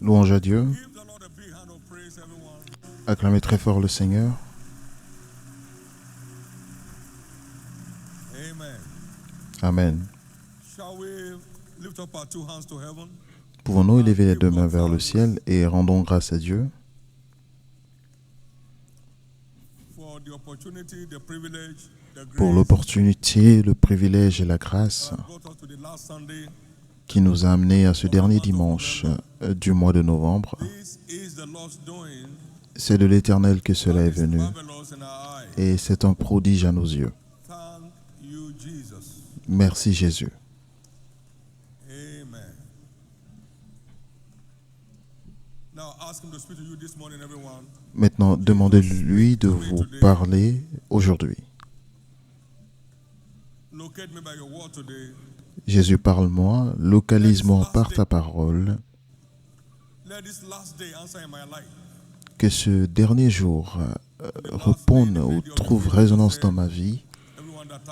Louange à Dieu. Acclamez très fort le Seigneur. Amen. Pouvons-nous élever les deux mains vers le ciel et rendons grâce à Dieu pour l'opportunité, le privilège et la grâce qui nous a amenés à ce dernier dimanche du mois de novembre. C'est de l'Éternel que cela est venu et c'est un prodige à nos yeux. Merci Jésus. Maintenant, demandez-lui de vous parler aujourd'hui. Jésus, parle-moi, localise-moi par ta parole. Que ce dernier jour réponde ou trouve résonance dans ma vie.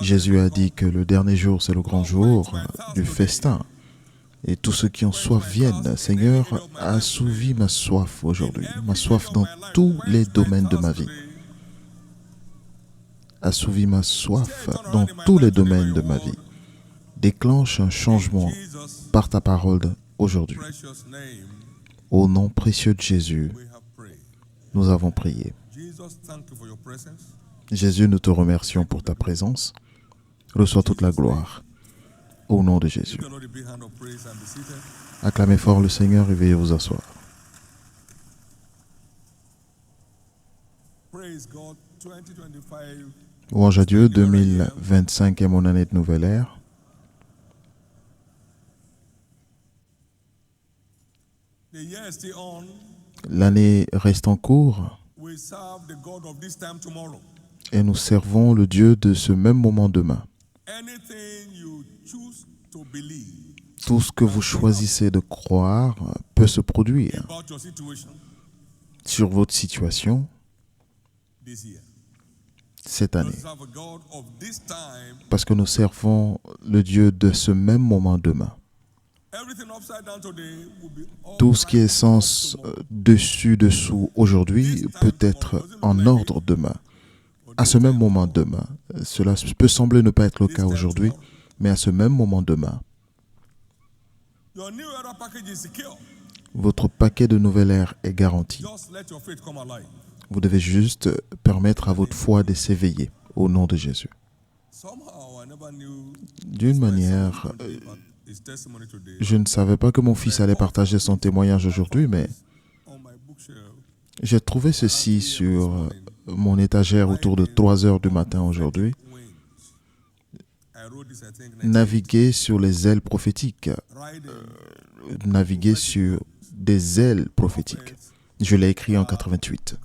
Jésus a dit que le dernier jour, c'est le grand jour du festin. Et tous ceux qui ont soif viennent. Seigneur, assouvis ma soif aujourd'hui, ma soif dans tous les domaines de ma vie. Assouvis ma soif dans tous les domaines de ma vie. Déclenche un changement par ta parole aujourd'hui. Au nom précieux de Jésus, nous avons prié. Jésus, nous te remercions pour ta présence. Reçois toute la gloire. Au nom de Jésus. Acclamez fort le Seigneur et veuillez vous asseoir. Louange à Dieu, 2025 est mon année de nouvelle ère. L'année reste en cours et nous servons le Dieu de ce même moment demain. Tout ce que vous choisissez de croire peut se produire sur votre situation cette année. Parce que nous servons le Dieu de ce même moment demain. Tout ce qui est sens dessus-dessous aujourd'hui peut être en ordre demain. À ce même moment demain. Cela peut sembler ne pas être le cas aujourd'hui, mais à ce même moment demain. Votre paquet de nouvelle ère est garanti. Vous devez juste permettre à votre foi de s'éveiller au nom de Jésus. D'une manière, je ne savais pas que mon fils allait partager son témoignage aujourd'hui, mais j'ai trouvé ceci sur mon étagère autour de 3 heures du matin aujourd'hui. Naviguer sur les ailes prophétiques. Naviguer sur des ailes prophétiques. Je l'ai écrit en 88.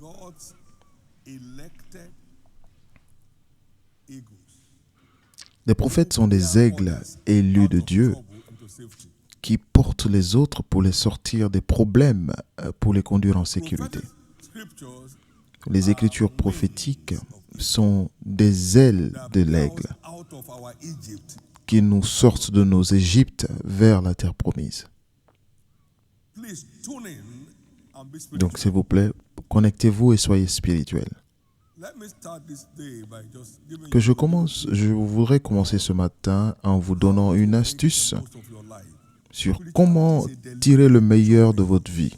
Les prophètes sont des aigles élus de Dieu qui portent les autres pour les sortir des problèmes, pour les conduire en sécurité. Les écritures prophétiques sont des ailes de l'aigle qui nous sortent de nos Égyptes vers la terre promise. Donc, s'il vous plaît, connectez-vous et soyez spirituels. Je voudrais commencer ce matin en vous donnant une astuce sur comment tirer le meilleur de votre vie.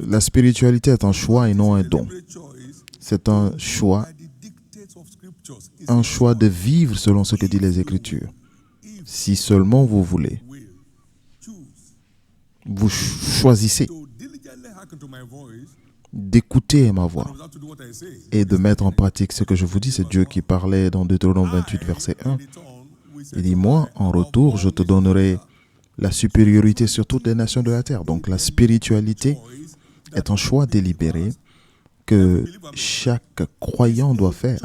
La spiritualité est un choix et non un don. C'est un choix de vivre selon ce que disent les Écritures. Si seulement vous voulez, vous choisissez d'écouter ma voix et de mettre en pratique ce que je vous dis. C'est Dieu qui parlait dans Deutéronome 28, verset 1. Il dit, moi, en retour, je te donnerai la supériorité sur toutes les nations de la terre. Donc, la spiritualité est un choix délibéré que chaque croyant doit faire.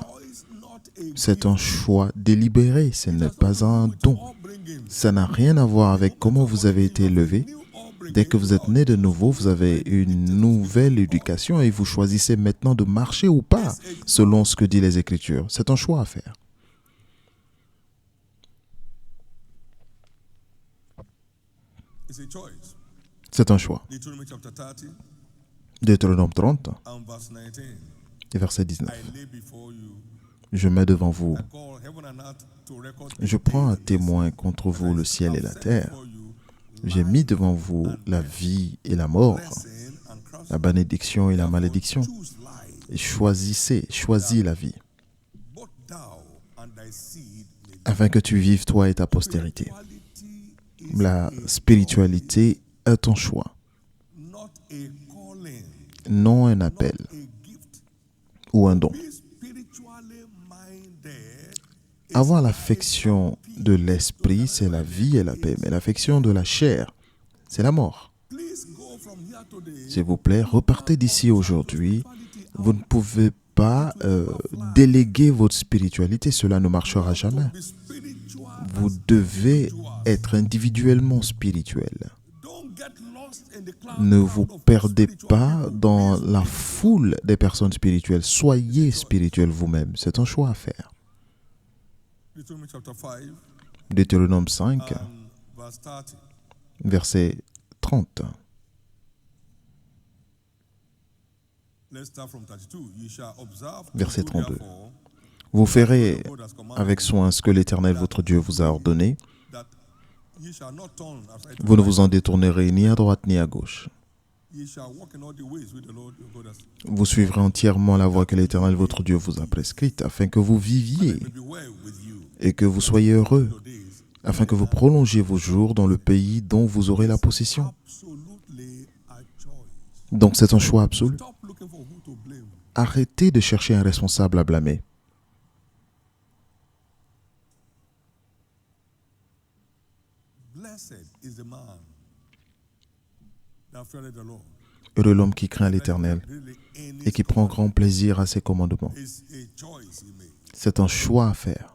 C'est un choix délibéré, ce n'est pas un don. Ça n'a rien à voir avec comment vous avez été élevé. Dès que vous êtes né de nouveau, vous avez une nouvelle éducation et vous choisissez maintenant de marcher ou pas selon ce que disent les Écritures. C'est un choix à faire. C'est un choix. Deutéronome 30 et verset 19. Je mets devant vous, je prends à témoin contre vous le ciel et la terre. J'ai mis devant vous la vie et la mort, la bénédiction et la malédiction. Et choisis la vie, afin que tu vives toi et ta postérité. La spiritualité est ton choix, non un appel ou un don. Avoir l'affection de l'esprit, c'est la vie et la paix, mais l'affection de la chair, c'est la mort. S'il vous plaît, repartez d'ici aujourd'hui. Vous ne pouvez pas déléguer votre spiritualité, cela ne marchera jamais. Vous devez être individuellement spirituel. Ne vous perdez pas dans la foule des personnes spirituelles. Soyez spirituel vous-même. C'est un choix à faire. Deutéronome 5, verset 30. Verset 32. Vous ferez avec soin ce que l'Éternel votre Dieu vous a ordonné. Vous ne vous en détournerez ni à droite ni à gauche. Vous suivrez entièrement la voie que l'Éternel votre Dieu vous a prescrite, afin que vous viviez et que vous soyez heureux, afin que vous prolongiez vos jours dans le pays dont vous aurez la possession. Donc c'est un choix absolu. Arrêtez de chercher un responsable à blâmer. Heureux l'homme qui craint l'Éternel et qui prend grand plaisir à ses commandements. C'est un choix à faire.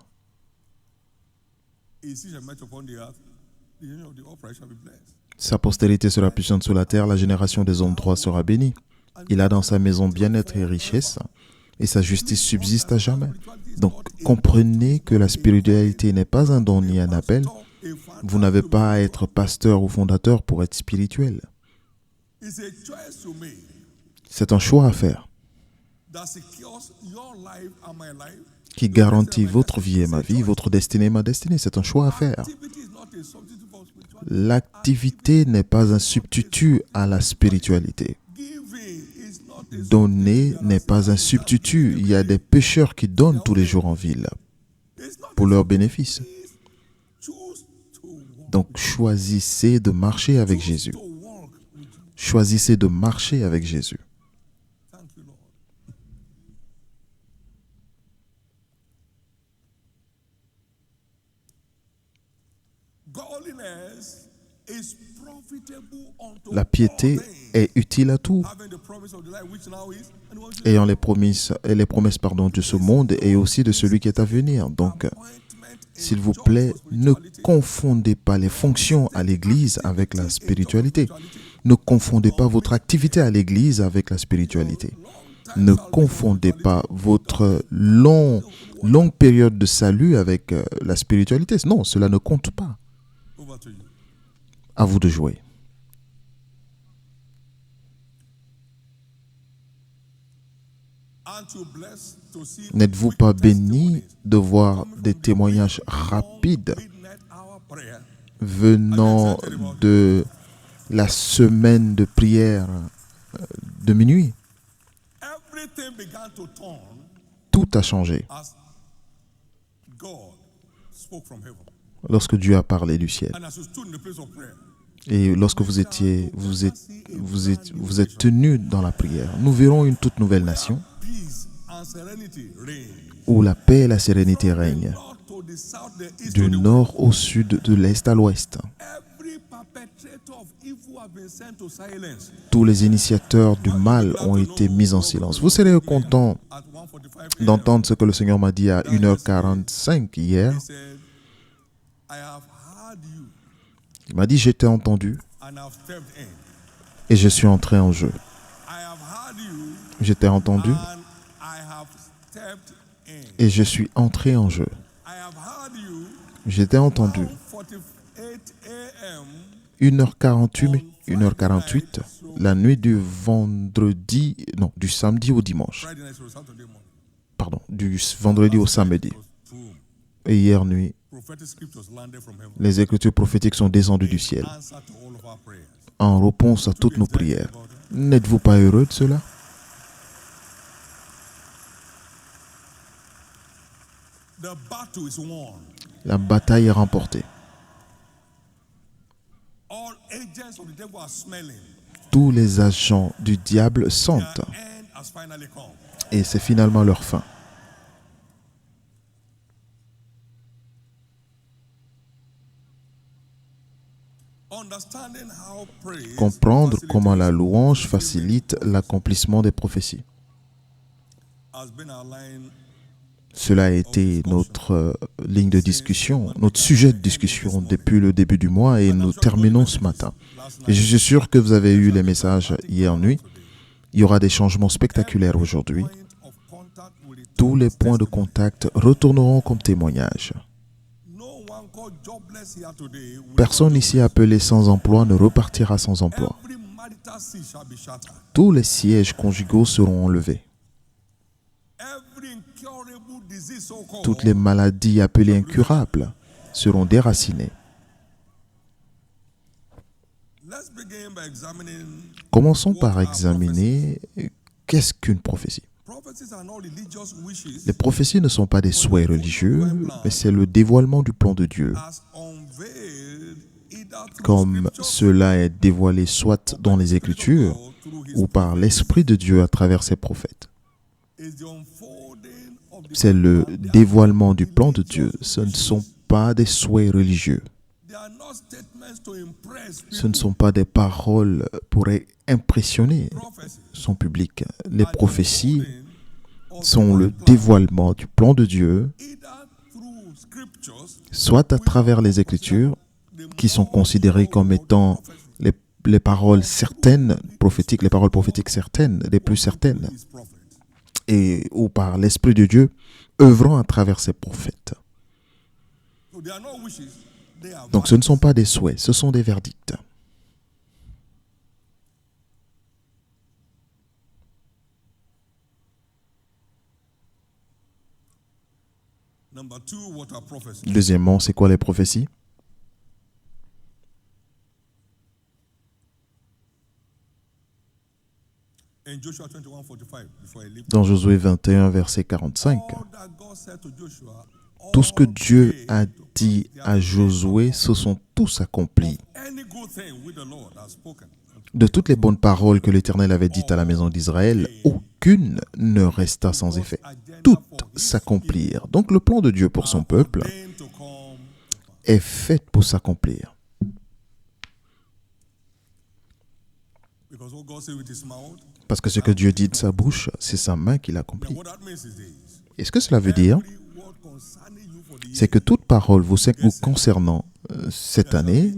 Sa postérité sera puissante sur la terre, la génération des hommes droits sera bénie. Il a dans sa maison bien-être et richesse, et sa justice subsiste à jamais. Donc, comprenez que la spiritualité n'est pas un don ni un appel. Vous n'avez pas à être pasteur ou fondateur pour être spirituel. C'est un choix à faire qui garantit votre vie et ma vie, votre destinée et ma destinée. C'est un choix à faire. L'activité n'est pas un substitut à la spiritualité. Donner n'est pas un substitut. Il y a des pécheurs qui donnent tous les jours en ville pour leur bénéfice. Donc, choisissez de marcher avec Jésus. Choisissez de marcher avec Jésus. La piété est utile à tout. Ayant les promesses de ce monde et aussi de celui qui est à venir. Donc, s'il vous plaît, ne confondez pas les fonctions à l'Église avec la spiritualité. Ne confondez pas votre activité à l'Église avec la spiritualité. Ne confondez pas votre longue période de salut avec la spiritualité. Non, cela ne compte pas. À vous de jouer. N'êtes-vous pas béni de voir des témoignages rapides venant de la semaine de prière de minuit? Tout a changé lorsque Dieu a parlé du ciel. Et lorsque vous êtes tenus dans la prière, nous verrons une toute nouvelle nation où la paix et la sérénité règnent, du nord au sud, de l'est à l'ouest. Tous les initiateurs du mal ont été mis en silence. Vous serez content d'entendre ce que le Seigneur m'a dit à 1h45 hier. Il m'a dit, je t'ai entendu et je suis entré en jeu. Je t'ai entendu et je suis entré en jeu. Je t'ai entendu. 1h48, 1h48, la nuit du samedi au dimanche. Pardon, du vendredi au samedi. Et hier nuit, les écritures prophétiques sont descendues du ciel en réponse à toutes nos prières. N'êtes-vous pas heureux de cela? La bataille est remportée. Tous les agents du diable sentent et c'est finalement leur fin. Comprendre comment la louange facilite l'accomplissement des prophéties. Cela a été notre ligne de discussion, notre sujet de discussion depuis le début du mois et nous terminons ce matin. Et je suis sûr que vous avez eu les messages hier nuit. Il y aura des changements spectaculaires aujourd'hui. Tous les points de contact retourneront comme témoignages. Personne ici appelé sans emploi ne repartira sans emploi. Tous les sièges conjugaux seront enlevés. Toutes les maladies appelées incurables seront déracinées. Commençons par examiner qu'est-ce qu'une prophétie. Les prophéties ne sont pas des souhaits religieux, mais c'est le dévoilement du plan de Dieu. Comme cela est dévoilé soit dans les Écritures ou par l'Esprit de Dieu à travers ses prophètes. C'est le dévoilement du plan de Dieu. Ce ne sont pas des souhaits religieux. Ce ne sont pas des paroles pour impressionner son public. Les prophéties sont le dévoilement du plan de Dieu, soit à travers les Écritures, qui sont considérées comme étant les paroles certaines, prophétiques, les paroles prophétiques certaines, les plus certaines, ou par l'Esprit de Dieu, œuvrant à travers ses prophètes. Donc ce ne sont pas des souhaits, ce sont des verdicts. Deuxièmement, c'est quoi les prophéties? Dans Josué 21, verset 45, tout ce que Dieu a dit à Josué, se sont tous accomplis. De toutes les bonnes paroles que l'Éternel avait dites à la maison d'Israël, aucune ne resta sans effet. Toutes s'accomplirent. Donc le plan de Dieu pour son peuple est fait pour s'accomplir. Parce que ce que Dieu dit de sa bouche, c'est sa main qui l'accomplit. Et ce que cela veut dire, c'est que toute parole vous concernant cette année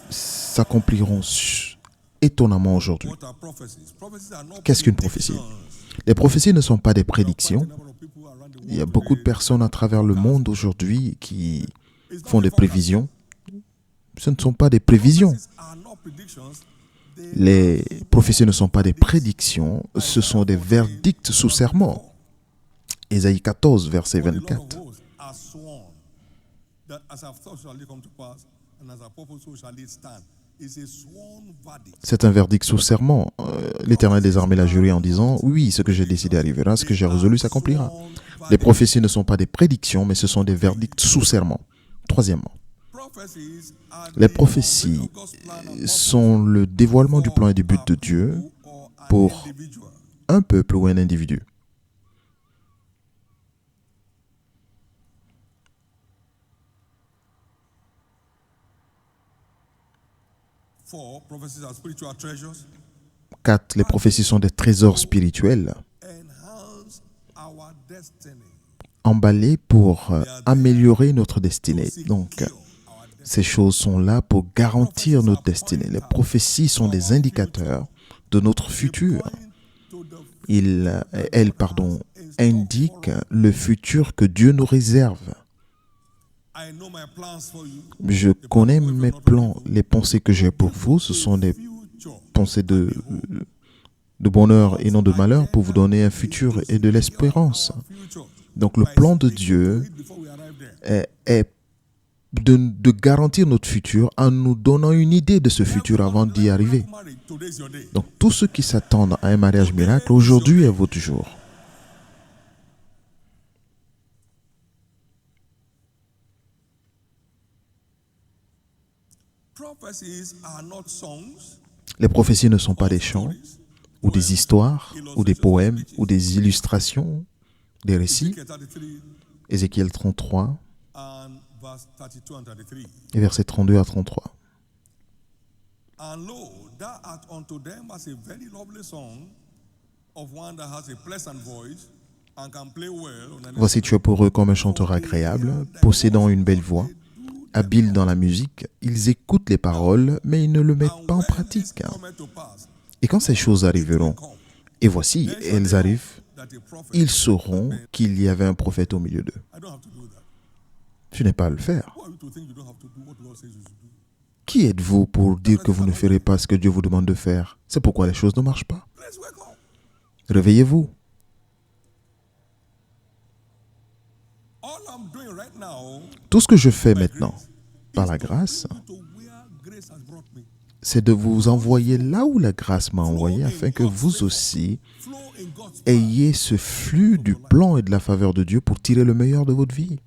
s'accompliront étonnamment aujourd'hui. Qu'est-ce qu'une prophétie? Les prophéties ne sont pas des prédictions. Il y a beaucoup de personnes à travers le monde aujourd'hui qui font des prévisions. Ce ne sont pas des prévisions. Les prophéties ne sont pas des prédictions, ce sont des verdicts sous serment. Ésaïe 14, verset 24. C'est un verdict sous serment. L'Éternel des armées l'a juré en disant « Oui, ce que j'ai décidé arrivera, ce que j'ai résolu s'accomplira. » Les prophéties ne sont pas des prédictions, mais ce sont des verdicts sous serment. Troisièmement, les prophéties sont le dévoilement du plan et du but de Dieu pour un peuple ou un individu. Quatre, les prophéties sont des trésors spirituels emballés pour améliorer notre destinée. Donc, ces choses sont là pour garantir notre destinée. Les prophéties sont des indicateurs de notre futur. Elles indiquent le futur que Dieu nous réserve. Je connais mes plans, les pensées que j'ai pour vous, ce sont des pensées de bonheur et non de malheur pour vous donner un futur et de l'espérance. Donc le plan de Dieu est de garantir notre futur en nous donnant une idée de ce futur avant d'y arriver. Donc tous ceux qui s'attendent à un mariage miracle, aujourd'hui est votre jour. Les prophéties ne sont pas des chants, ou des histoires, ou des poèmes, ou des illustrations, des récits. Ézéchiel 33, et versets 32 à 33. Voici, tu es pour eux comme un chanteur agréable, possédant une belle voix, habile dans la musique. Ils écoutent les paroles, mais ils ne le mettent pas en pratique. Et quand ces choses arriveront, et voici, elles arrivent, ils sauront qu'il y avait un prophète au milieu d'eux. Tu n'es pas à le faire. Qui êtes-vous pour dire que vous ne ferez pas ce que Dieu vous demande de faire? C'est pourquoi les choses ne marchent pas. Réveillez-vous. Tout ce que je fais maintenant, par la grâce, c'est de vous envoyer là où la grâce m'a envoyé, afin que vous aussi ayez ce flux du plan et de la faveur de Dieu pour tirer le meilleur de votre vie.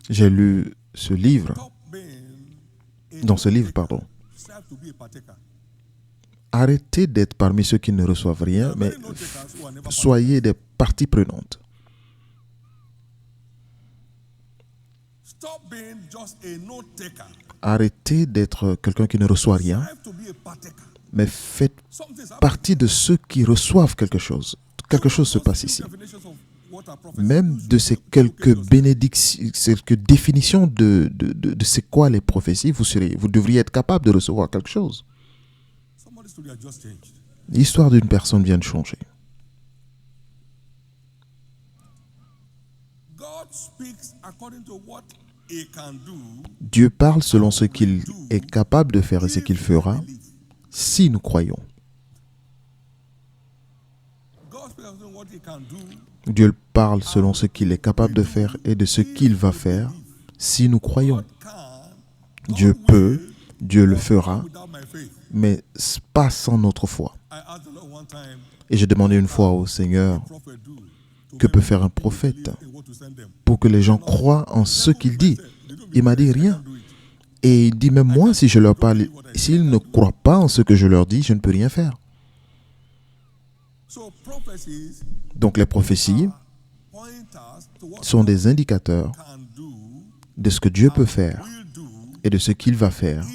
J'ai lu ce livre, Arrêtez d'être parmi ceux qui ne reçoivent rien, mais soyez des parties prenantes. Arrêtez d'être quelqu'un qui ne reçoit rien, mais faites partie de ceux qui reçoivent quelque chose. Quelque chose se passe ici. Même de ces quelques bénédictions, quelques définitions de c'est quoi les prophéties, vous devriez être capable de recevoir quelque chose. L'histoire d'une personne vient de changer. Dieu parle selon ce qu'il est capable de faire et ce qu'il fera si nous croyons. Dieu parle selon ce qu'il est capable de faire et de ce qu'il va faire si nous croyons. Dieu peut, Dieu le fera, mais pas sans notre foi. Et j'ai demandé une fois au Seigneur, que peut faire un prophète pour que les gens croient en ce qu'il dit? Il m'a dit rien. Et il dit, même moi, si je leur parle, s'ils ne croient pas en ce que je leur dis, je ne peux rien faire. Donc les prophéties sont des indicateurs de ce que Dieu peut faire et de ce qu'il va faire.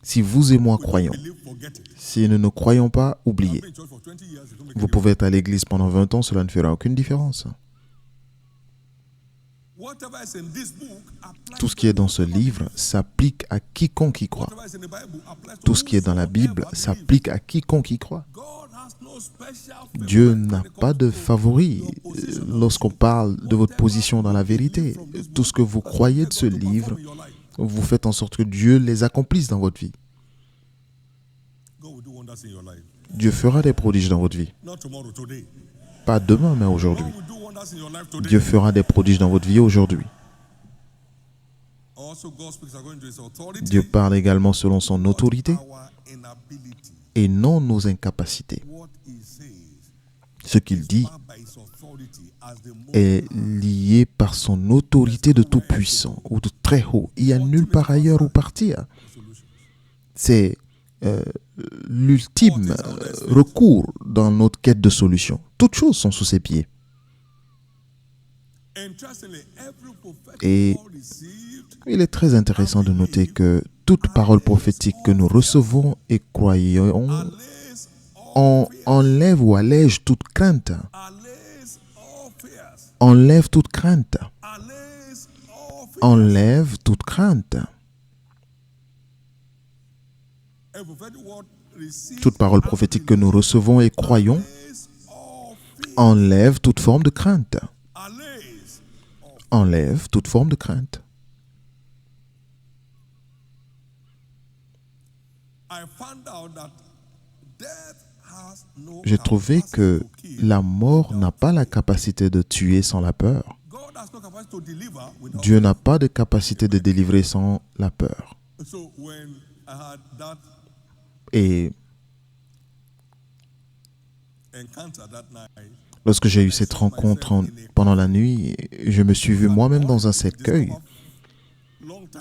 Si vous et moi croyons, si nous ne croyons pas, oubliez. Vous pouvez être à l'église pendant 20 ans, cela ne fera aucune différence. Tout ce qui est dans ce livre s'applique à quiconque y croit. Tout ce qui est dans la Bible s'applique à quiconque y croit. Dieu n'a pas de favori lorsqu'on parle de votre position dans la vérité. Tout ce que vous croyez de ce livre, vous faites en sorte que Dieu les accomplisse dans votre vie. Dieu fera des prodiges dans votre vie. Pas demain, mais aujourd'hui. Dieu fera des prodiges dans votre vie aujourd'hui. Dieu parle également selon son autorité et non nos incapacités. Ce qu'il dit est lié par son autorité de tout-puissant ou de très haut. Il n'y a nulle part ailleurs où partir. C'est l'ultime recours dans notre quête de solution. Toutes choses sont sous ses pieds. Et il est très intéressant de noter que toute parole prophétique que nous recevons et croyons enlève ou allège toute crainte. Enlève toute crainte. Enlève toute crainte. Toute parole prophétique que nous recevons et croyons enlève toute forme de crainte. Enlève toute forme de crainte. J'ai trouvé que la mort n'a pas la capacité de tuer sans la peur. Dieu n'a pas de capacité de délivrer sans la peur. Et lorsque j'ai eu cette rencontre pendant la nuit, je me suis vu moi-même dans un cercueil.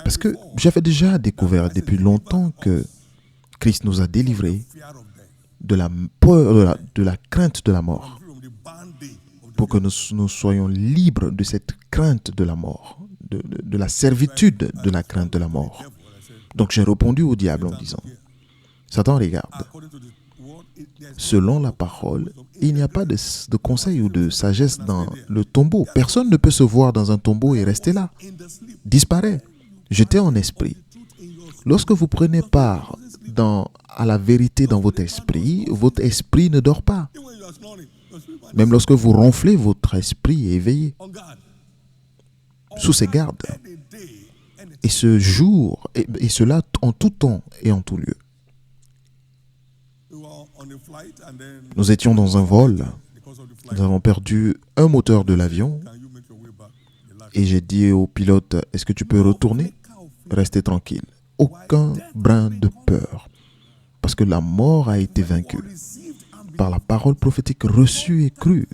Parce que j'avais déjà découvert depuis longtemps que Christ nous a délivrés de la peur, de la crainte de la mort, pour que nous soyons libres de cette crainte de la mort, de la servitude de la crainte de la mort. Donc j'ai répondu au diable en disant, Satan, regarde, selon la parole, il n'y a pas de conseil ou de sagesse dans le tombeau. Personne ne peut se voir dans un tombeau et rester là. Disparaît. J'étais en esprit. Lorsque vous prenez part à la vérité dans votre esprit ne dort pas. Même lorsque vous ronflez, votre esprit est éveillé, sous ses gardes. Et ce jour, et cela en tout temps et en tout lieu. Nous étions dans un vol. Nous avons perdu un moteur de l'avion. Et j'ai dit au pilote, est-ce que tu peux retourner? Restez tranquille. Aucun brin de peur. Parce que la mort a été vaincue par la parole prophétique reçue et crue.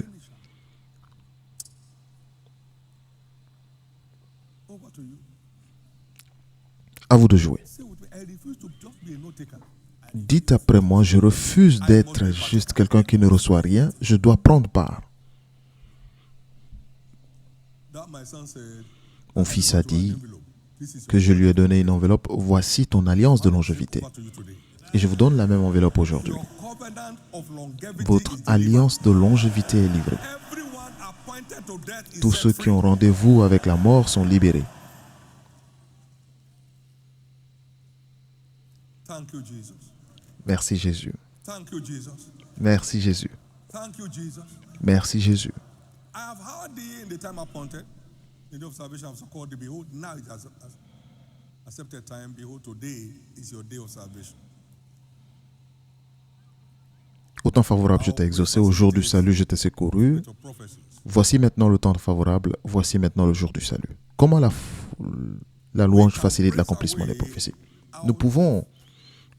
À vous de jouer. Dites après moi, je refuse d'être juste quelqu'un qui ne reçoit rien, je dois prendre part. Mon fils a dit que je lui ai donné une enveloppe, voici ton alliance de longévité. Et je vous donne la même enveloppe aujourd'hui. Votre alliance de longévité est livrée. Tous ceux qui ont rendez-vous avec la mort sont libérés. Merci Jésus. Merci Jésus. Merci Jésus. Au temps favorable, je t'ai exaucé. Au jour du salut, je t'ai secouru. Voici maintenant le temps favorable. Voici maintenant le jour du salut. Comment la louange facilite l'accomplissement des prophéties? Nous pouvons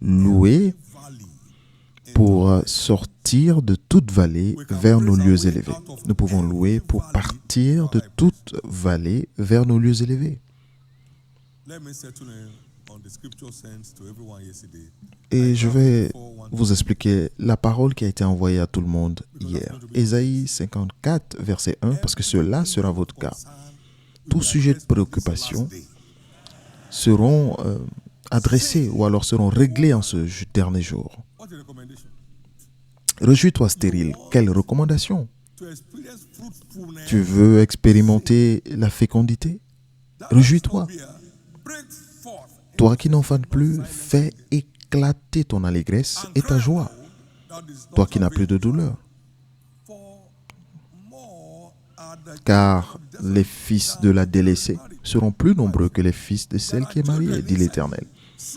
louer pour sortir de toute vallée vers nos lieux élevés. Nous pouvons louer pour partir de toute vallée vers nos lieux élevés. Et je vais vous expliquer la parole qui a été envoyée à tout le monde hier. Ésaïe 54, verset 1, parce que cela sera votre cas. Tout sujet de préoccupation seront adressés ou alors seront réglés en ce dernier jour. Réjouis-toi stérile. Quelle recommandation? Tu veux expérimenter la fécondité? Réjouis-toi. Toi qui n'en fanes plus, fais éclater ton allégresse et ta joie. Toi qui n'as plus de douleur. Car les fils de la délaissée seront plus nombreux que les fils de celle qui est mariée, dit l'Éternel.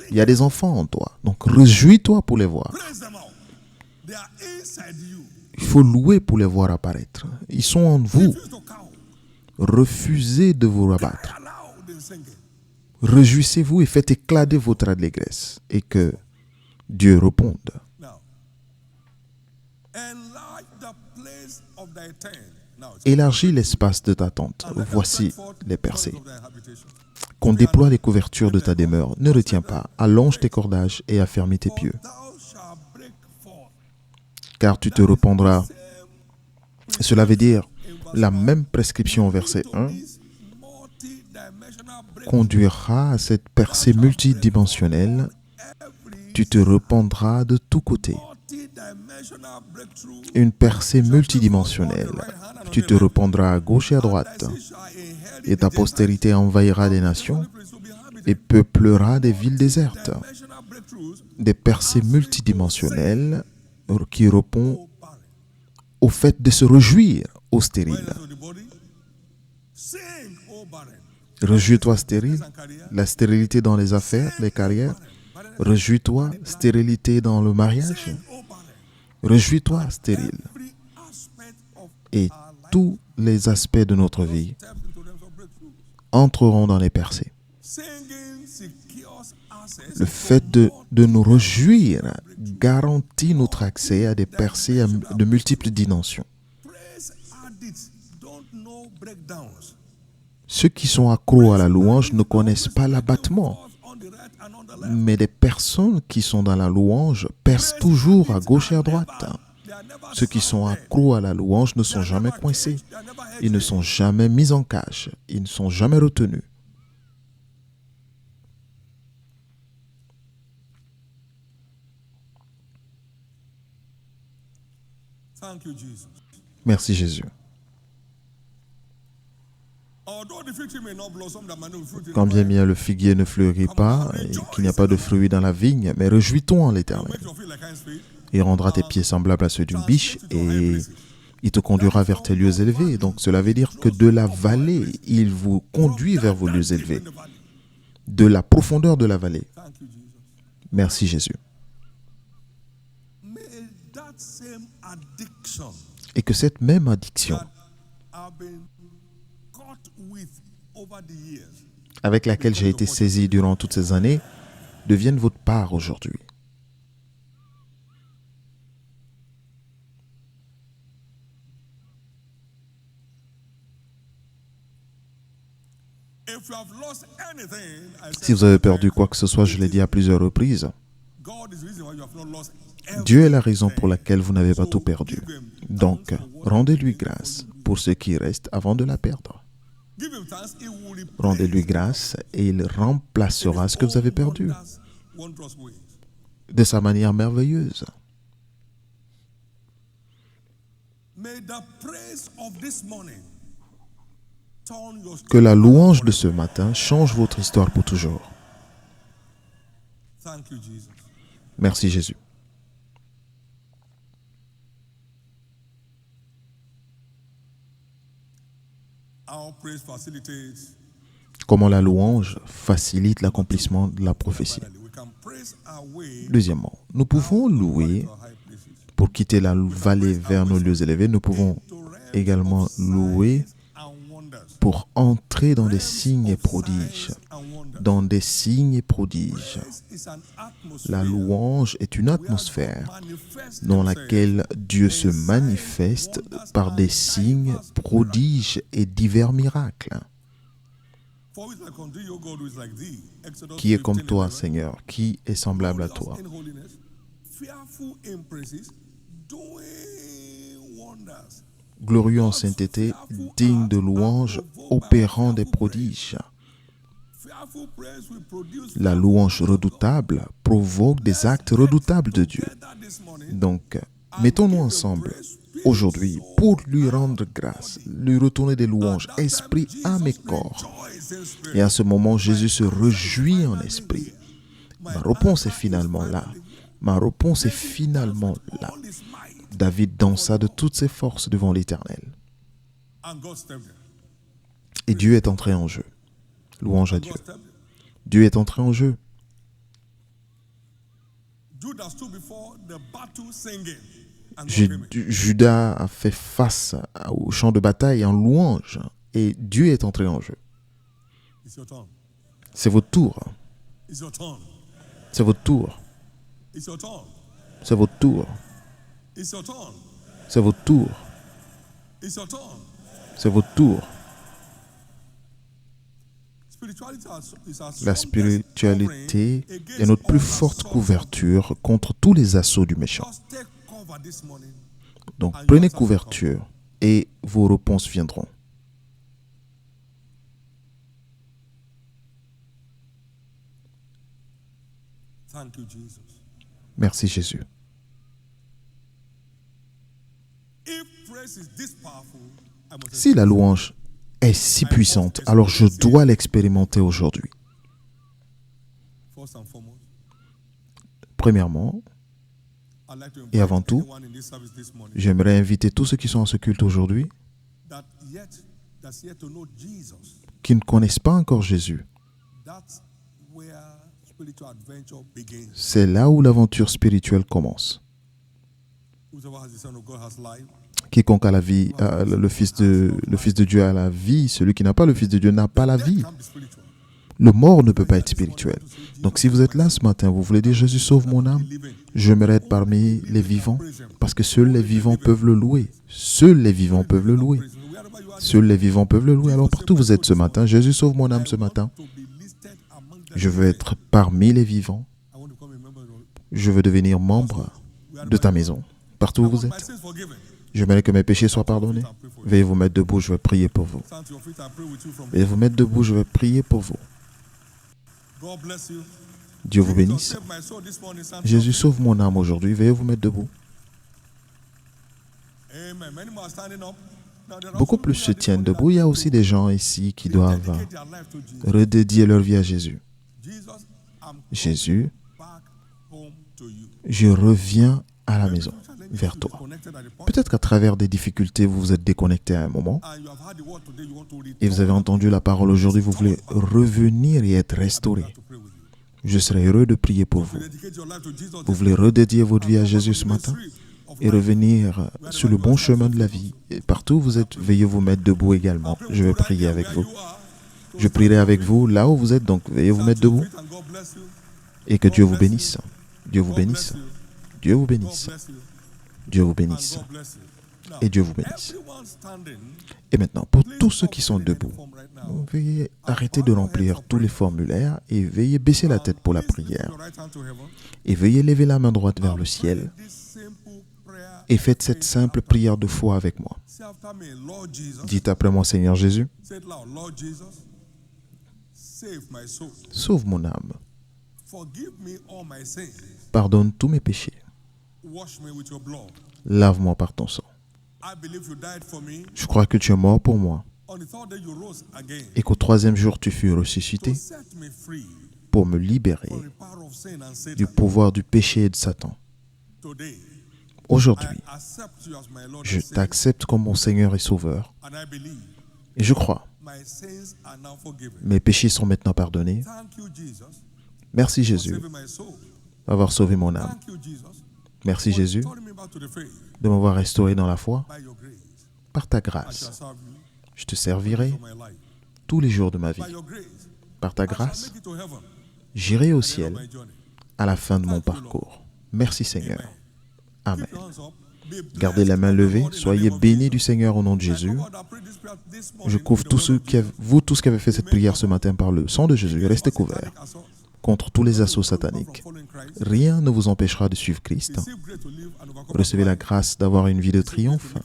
Il y a des enfants en toi, donc réjouis-toi pour les voir. Il faut louer pour les voir apparaître. Ils sont en vous. Refusez de vous rabattre. Réjouissez-vous et faites éclater votre allégresse et que Dieu réponde. Élargis l'espace de ta tente. Voici les percées. Qu'on déploie les couvertures de ta demeure. Ne retiens pas. Allonge tes cordages et affermis tes pieux. Car tu te répandras. Cela veut dire la même prescription au verset 1 conduira à cette percée multidimensionnelle. Tu te répandras de tous côtés. Une percée multidimensionnelle. Tu te répandras à gauche et à droite. Et ta postérité envahira des nations et peuplera des villes désertes. des percées multidimensionnelles qui répondent au fait de se réjouir au stérile. Réjouis-toi stérile, la stérilité dans les affaires, les carrières. Réjouis-toi stérilité dans le mariage. Réjouis-toi stérile. Et tous les aspects de notre vie entreront dans les percées. Le fait de nous réjouir garantit notre accès à des percées de multiples dimensions. Ceux qui sont accros à la louange ne connaissent pas l'abattement. Mais les personnes qui sont dans la louange percent toujours à gauche et à droite. Ceux qui sont accros à la louange ne sont jamais coincés. Ils ne sont jamais mis en cage. Ils ne sont jamais retenus. Merci Jésus. Quand bien le figuier ne fleurit pas et qu'il n'y a pas de fruits dans la vigne, mais réjouis-toi en l'Éternel. Il rendra tes pieds semblables à ceux d'une biche et il te conduira vers tes lieux élevés. Donc cela veut dire que de la vallée, il vous conduit vers vos lieux élevés. De la profondeur de la vallée. Merci Jésus. Et que cette même addiction avec laquelle j'ai été saisi durant toutes ces années devienne votre part aujourd'hui. Si vous avez perdu quoi que ce soit, je l'ai dit à plusieurs reprises, Dieu est la raison pour laquelle vous n'avez pas tout perdu. Donc, rendez-lui grâce pour ce qui reste avant de la perdre. Rendez-lui grâce et il remplacera ce que vous avez perdu de sa manière merveilleuse. Que la louange de ce matin change votre histoire pour toujours. Merci Jésus. Comment la louange facilite l'accomplissement de la prophétie. Deuxièmement, nous pouvons louer pour quitter la vallée vers nos lieux élevés. Nous pouvons également louer pour entrer dans des signes et prodiges. Dans des signes et prodiges. La louange est une atmosphère dans laquelle Dieu se manifeste par des signes, prodiges et divers miracles. Qui est comme toi, Seigneur? Qui est semblable à toi? Glorieux en sainteté, digne de louange, opérant des prodiges. La louange redoutable provoque des actes redoutables de Dieu. Donc, mettons-nous ensemble aujourd'hui pour lui rendre grâce, lui retourner des louanges, esprit, âme et corps. Et à ce moment, Jésus se réjouit en esprit. Ma réponse est finalement là. Ma réponse est finalement là. David dansa de toutes ses forces devant l'Éternel. Et Dieu est entré en jeu. Louange à Dieu. Dieu est entré en jeu. Judas a fait face au champ de bataille en louange et Dieu est entré en jeu. C'est votre tour. C'est votre tour. C'est votre tour. C'est votre tour. C'est votre tour. La spiritualité est notre plus forte couverture contre tous les assauts du méchant. Donc prenez couverture et vos réponses viendront. Merci Jésus. Si la louange est si puissante, alors je dois l'expérimenter aujourd'hui. Premièrement, et avant tout, j'aimerais inviter tous ceux qui sont en ce culte aujourd'hui, qui ne connaissent pas encore Jésus. C'est là où l'aventure spirituelle commence. Quiconque a la vie, le Fils de Dieu a la vie. Celui qui n'a pas le Fils de Dieu n'a pas la vie. Le mort ne peut pas être spirituel. Donc si vous êtes là ce matin, vous voulez dire Jésus sauve mon âme, j'aimerais être parmi les vivants, parce que seuls les vivants peuvent le louer. Seuls les vivants peuvent le louer. Seuls les vivants peuvent le louer. Alors partout où vous êtes ce matin, Jésus sauve mon âme ce matin. Je veux être parmi les vivants. Je veux devenir membre de ta maison. Partout où vous êtes. J'aimerais que mes péchés soient pardonnés. Veuillez vous mettre debout, je vais prier pour vous. Veuillez vous mettre debout, je vais prier pour vous. Dieu vous bénisse. Jésus sauve mon âme aujourd'hui. Veuillez vous mettre debout. Beaucoup plus se tiennent debout. Il y a aussi des gens ici qui doivent redédier leur vie à Jésus. Jésus, je reviens à la maison, vers toi. Peut-être qu'à travers des difficultés, vous vous êtes déconnecté à un moment et vous avez entendu la parole aujourd'hui, vous voulez revenir et être restauré. Je serai heureux de prier pour vous. Vous voulez redédier votre vie à Jésus ce matin et revenir sur le bon chemin de la vie. Et partout où vous êtes, veuillez vous mettre debout également. Je vais prier avec vous. Je prierai avec vous là où vous êtes, donc veuillez vous mettre debout. Et que Dieu vous bénisse. Dieu vous bénisse. Dieu vous bénisse. Dieu vous bénisse. Et Dieu vous bénisse. Et maintenant, pour tous ceux qui sont debout, veuillez arrêter de remplir tous les formulaires et veuillez baisser la tête pour la prière. Et veuillez lever la main droite vers le ciel et faites cette simple prière de foi avec moi. Dites après moi, Seigneur Jésus, sauve mon âme. Pardonne tous mes péchés. Lave-moi par ton sang. Je crois que tu es mort pour moi et qu'au troisième jour tu fus ressuscité pour me libérer du pouvoir du péché et de Satan. Aujourd'hui, je t'accepte comme mon Seigneur et Sauveur et je crois. Mes péchés sont maintenant pardonnés. Merci Jésus d'avoir sauvé mon âme. Merci Jésus de m'avoir restauré dans la foi. Par ta grâce, je te servirai tous les jours de ma vie. Par ta grâce, j'irai au ciel à la fin de mon parcours. Merci Seigneur. Amen. Gardez la main levée. Soyez bénis du Seigneur au nom de Jésus. Je couvre tous tous qui avez fait cette prière ce matin par le sang de Jésus. Restez couverts contre tous les assauts sataniques. Rien ne vous empêchera de suivre Christ. Recevez la grâce d'avoir une vie de triomphe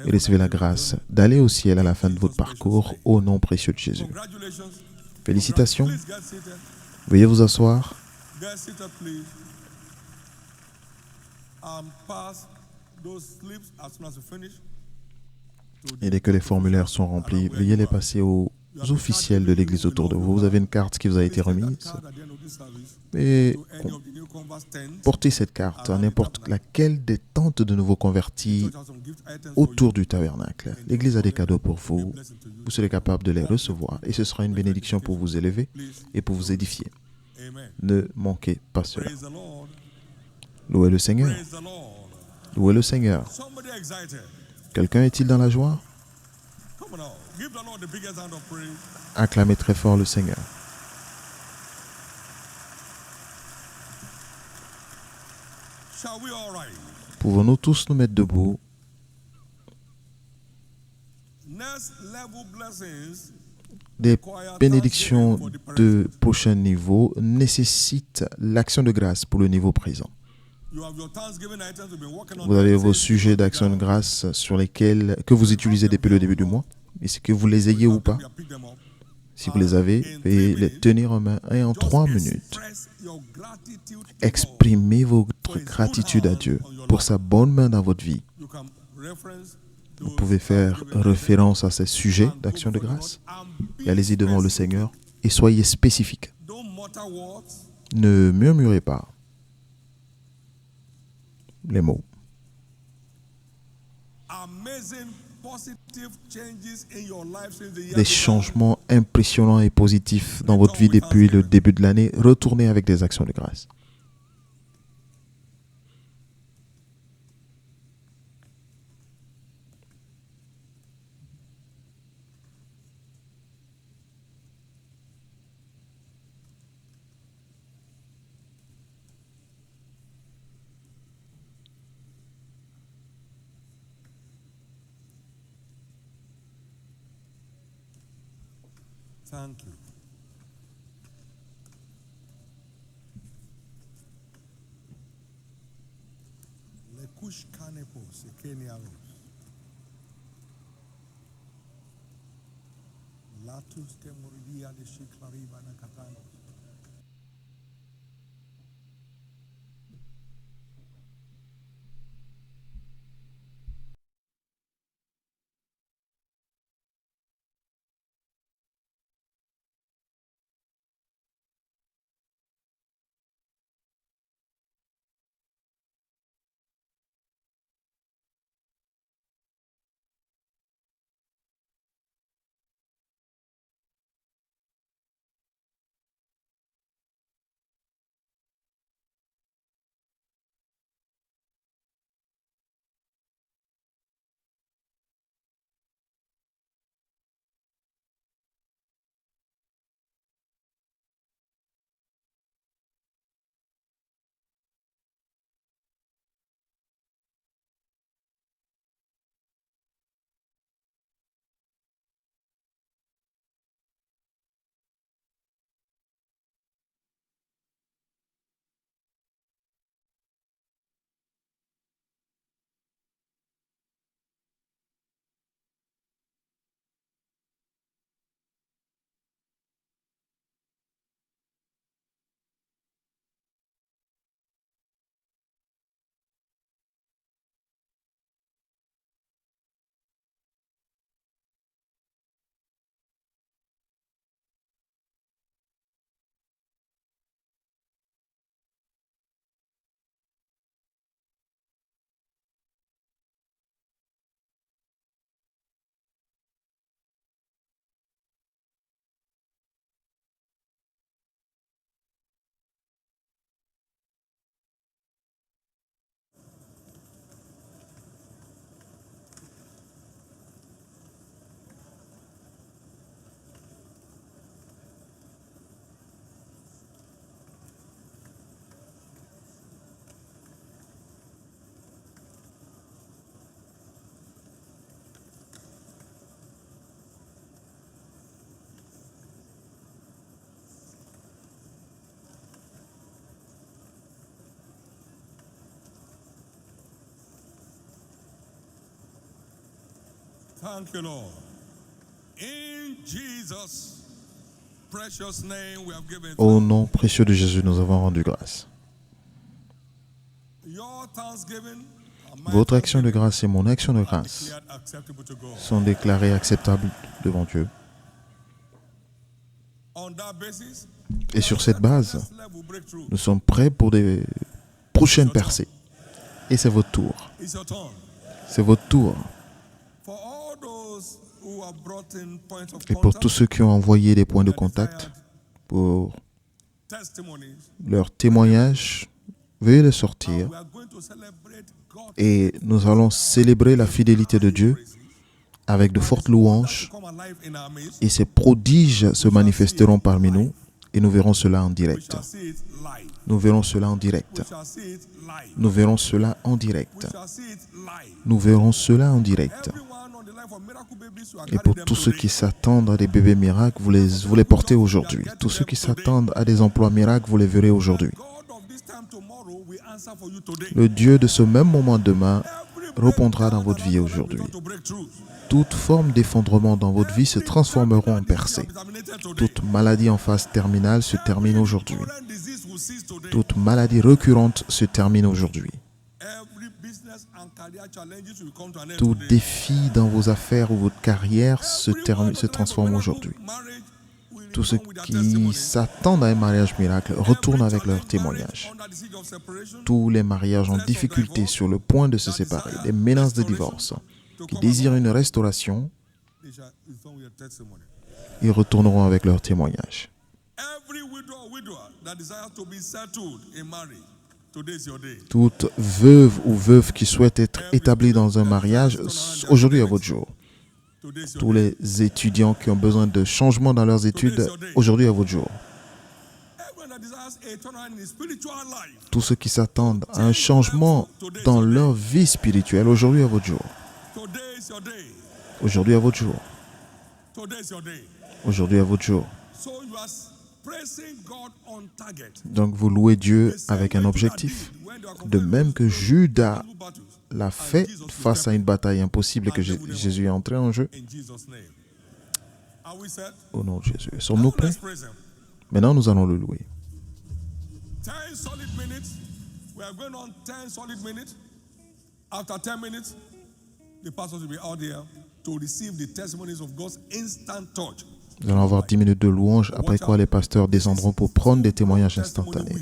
et recevez la grâce d'aller au ciel à la fin de votre parcours au nom précieux de Jésus. Félicitations. Veuillez vous asseoir. Et dès que les formulaires sont remplis, veuillez les passer aux officiels de l'église autour de vous. Vous avez une carte qui vous a été remise. Et portez cette carte à n'importe laquelle des tentes de nouveaux convertis autour du tabernacle. L'église a des cadeaux pour vous. Vous serez capable de les recevoir et ce sera une bénédiction pour vous élever et pour vous édifier. Ne manquez pas cela. Louez le Seigneur. Louez le Seigneur. Quelqu'un est-il dans la joie? Acclamez très fort le Seigneur. Pouvons-nous tous nous mettre debout? Des bénédictions de prochain niveau nécessitent l'action de grâce pour le niveau présent. Vous avez vos sujets d'action de grâce que vous utilisez depuis le début du mois. Est-ce que vous les ayez ou pas? Si vous les avez, veuillez les tenir en main et en 3 minutes. Exprimez votre gratitude à Dieu pour sa bonne main dans votre vie. Vous pouvez faire référence à ces sujets d'action de grâce et allez-y devant le Seigneur et soyez spécifique. Ne murmurez pas. les mots. Des changements impressionnants et positifs dans votre vie depuis le début de l'année. Retournez avec des actions de grâce. Thank you. Lekush kanepo sekenialos. Latus ke moridia de shiklariba na katano. Thank you, Lord. In Jesus' precious name, we have given. Au nom précieux de Jésus, nous avons rendu grâce. Your thanksgiving, Votre action de grâce et mon action de grâce acceptable to God. sont déclarées acceptables devant Dieu. On that basis, Et sur cette base, next level breakthrough. nous sommes prêts pour des prochaines percées. Et c'est votre tour. It's your turn. C'est votre tour. For all those who have brought in points of Et pour contact, tous ceux qui ont envoyé des points de contact pour testimonies, leurs témoignages, veuillez les sortir. we are going to celebrate God Et nous allons célébrer la fidélité de Dieu avec de fortes louanges. come alive in our midst. Et ces prodiges se manifesteront parmi nous. Et nous verrons cela en We direct. shall see it live. Nous verrons cela en direct. We shall see it live. Nous verrons cela en We direct. shall see it live. Nous verrons cela en direct. Everyone on the line for miracle babies, you are Et carrying pour them tous ceux today. qui s'attendent à des bébés miracles, vous les portez aujourd'hui. Tous ceux qui s'attendent à des emplois miracles, vous les verrez aujourd'hui. God of this time tomorrow will answer for you today. Le Dieu de ce même moment demain Every répondra dans breakdown votre that vie has aujourd'hui. begun to break through. Toute forme d'effondrement dans votre vie se transformeront en percée. Toute maladie en phase terminale se termine aujourd'hui. Toute maladie récurrente se termine aujourd'hui. Tout défi dans vos affaires ou votre carrière se transforme aujourd'hui. Tous ceux qui s'attendent à un mariage miracle retournent avec leur témoignage. Tous les mariages en difficulté sur le point de se séparer, des menaces de divorce, qui désirent une restauration, ils retourneront avec leur témoignage. Toute veuve ou veuve qui souhaite être établie dans un mariage, aujourd'hui est votre jour. Tous les étudiants qui ont besoin de changement dans leurs études, aujourd'hui est votre jour. Tous ceux qui s'attendent à un changement dans leur vie spirituelle, aujourd'hui est votre jour. Aujourd'hui est votre jour. Aujourd'hui est votre jour. Donc vous louez Dieu avec un objectif. De même que Judas l'a fait face à une bataille impossible et que Jésus est entré en jeu. Au nom de Jésus. Sommes-nous prêts? Maintenant, nous allons le louer. 10 solid minutes. We are going on 10 solid minutes. After 10 minutes, the pastors will be out there to receive the testimonies of God's instant touch. Nous allons avoir 10 minutes de louange, après quoi les pasteurs descendront pour prendre des témoignages instantanés.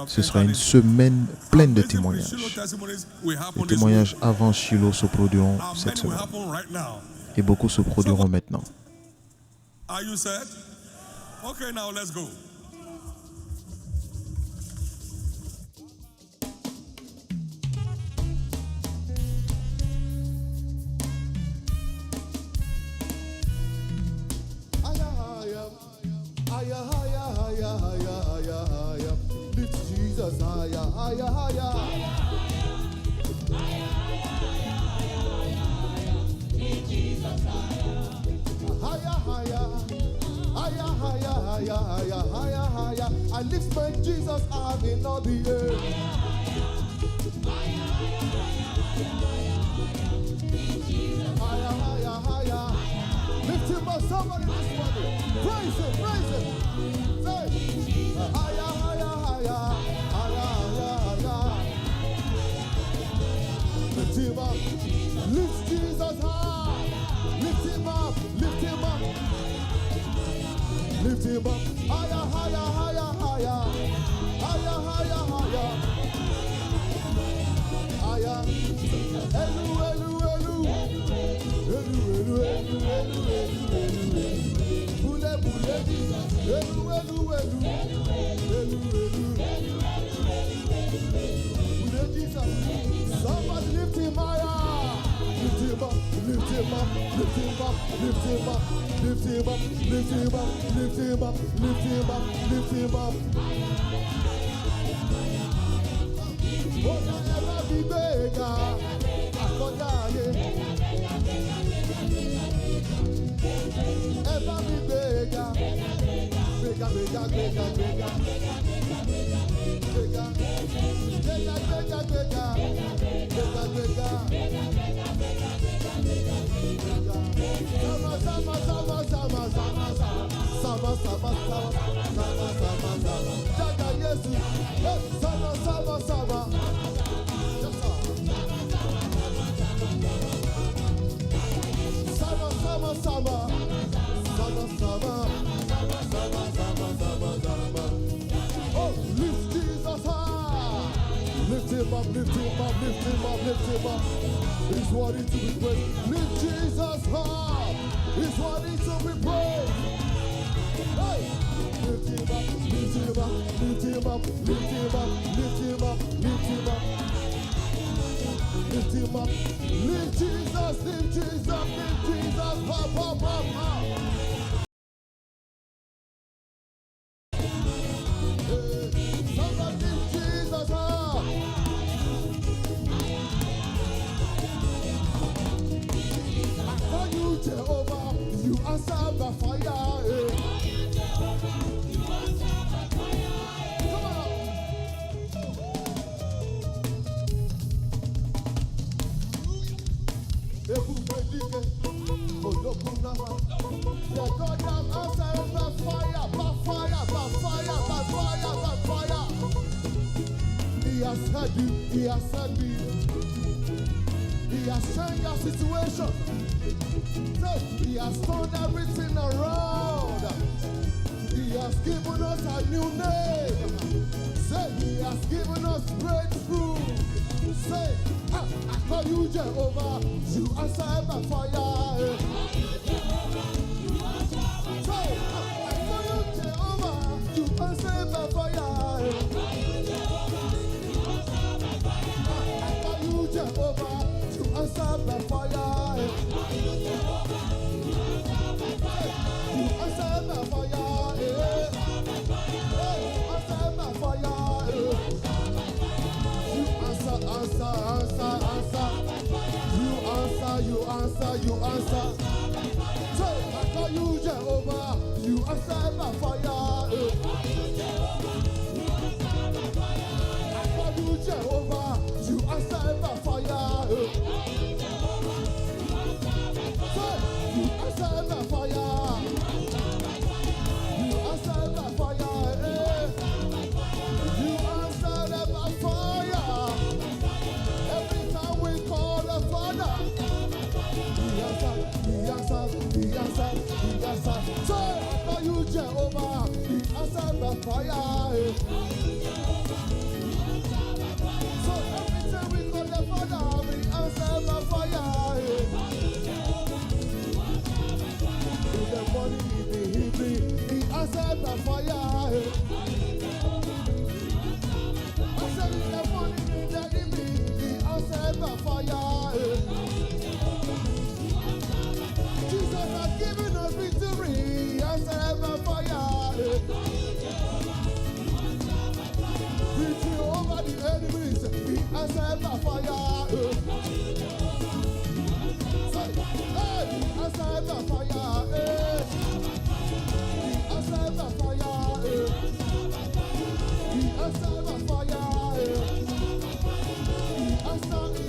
Ce sera une semaine pleine de témoignages. Les témoignages avant Shiloh se produiront cette semaine. Et beaucoup se produiront maintenant. Are you set? Okay, now let's go. I lift my Jesus high in all the air. Higher, higher, higher. Lift him up, somebody this morning. Praise him, praise him. Say, higher, higher, higher. Higher, higher, higher. Lift him up. Lift Jesus high. Lift him up, lift him up. Lift him up. Higher, higher, higher, higher. Higher, higher, higher. Higher. Elu, elu, elu. Elu, elu, elu, elu, elu, elu. Bule, bule, elu, elu, elu. Elu, elu. Bule, Jesus. Somebody lift him higher. Lift him up, lift him up, lift him up, lift him up, lift him up, lift him up, lift him up, lift him up, lift him up. Oh, never be bigger. Akodaye. Ever be bigger. Bigger, bigger, bigger, bigger. Bigger, bigger, bigger, bigger. Bigger, bigger. Sama, sama, sama, sama, sama, sama, sama, sama, sama, sama. Jaga Yesu, sama, sama, sama. Sama, sama, sama, sama, sama, sama, sama, sama, sama. Oh, lift Jesus high. Lift him up, lift him up, lift him up, lift him up. He's worthy to be praised. Lift Jesus high. He's worthy to be praised. Hey! Lift him up, lift him up, lift him up, lift him up, lift him up, lift him up. Lift him up. Lift Jesus, lift Jesus, lift Jesus. Hop, hop, hop, hop. Somebody lift Jesus high. For you, Jehovah, you answer by fire. Come on. The God that answers by fire, by fire, by fire, by fire, by fire. He has heard you, he has heard me. He has changed your situation. Say, he has turned everything around. has given us a new name. Say, He has given us breakthrough. Say, I call you Jehovah, you answer by fire. Say, I call you Jehovah, you answer by fire. I call you Jehovah, you answer by fire. You answer by fire. Answer by fire. You answer. You answer. Say, I call you Jehovah, you answer by fire. I call you Jehovah, you answer by fire. Say, you answer by fire. You answer by fire. You answer by fire. Every time we call the Father, He answer. Say, I call you Jehovah, He answer by fire. So every time we call the Father, we answer by fire. In the morning, in the evening, He answer by fire. I said in the morning, in the evening, He answer by fire. Jesus has given us victory, answer by fire. Victory over the enemies, He answer by fire. Say, hey, He answer by fire. He answer by fire. He answer by fire. He answer. He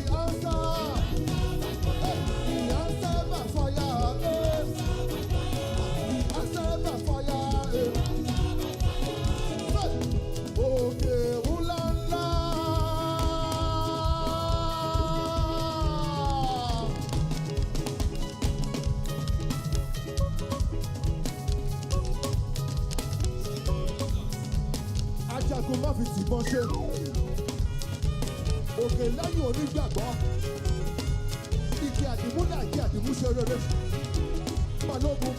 answer by fire. He answer by fire. Okay, ulala. Ajagun má fi tìbọn ṣe. Òkè lẹ́yìn onígbàgbọ́. Igi àdìmúlà igi àdìmúṣe rere. Balógun.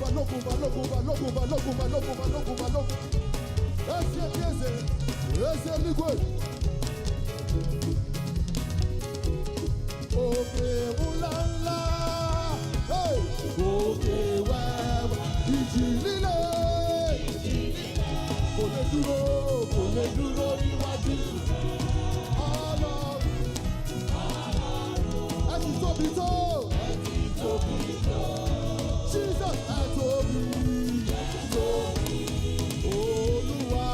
Ese eluigwe. Òkè ńláńlá. Òkè wẹ́wẹ́. Ìjì líle. Kò lè dúró níwájú. Ọlọ́run. Ẹ ti tóbi tó. Jesus, ẹ tóbi. Olúwa.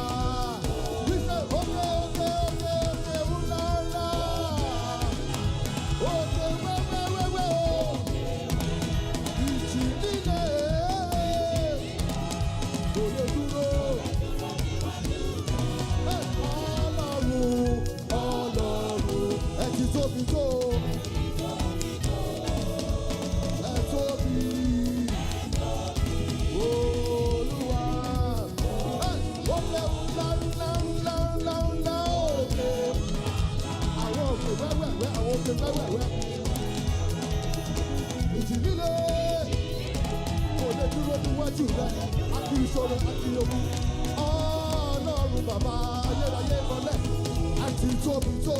We say, òkè ńláńlá. Òkè wẹ́wẹ́wẹ́wẹ́. Ìjì líle. Kò lè dúró. Ọlọ́run, ẹ ti tóbi tó. Ẹ tóbi. Olúwa. Òkè ńláńlá òkè. Àwọn òkè wẹ́wẹ́wẹ́. Ìjì líle. Kò lè dúró níwájú rẹ̀. Àti ìṣòro àti ogun. Ọlọ́run bàbá ayérayé mọ́lẹ̀. Àti tóbi tó.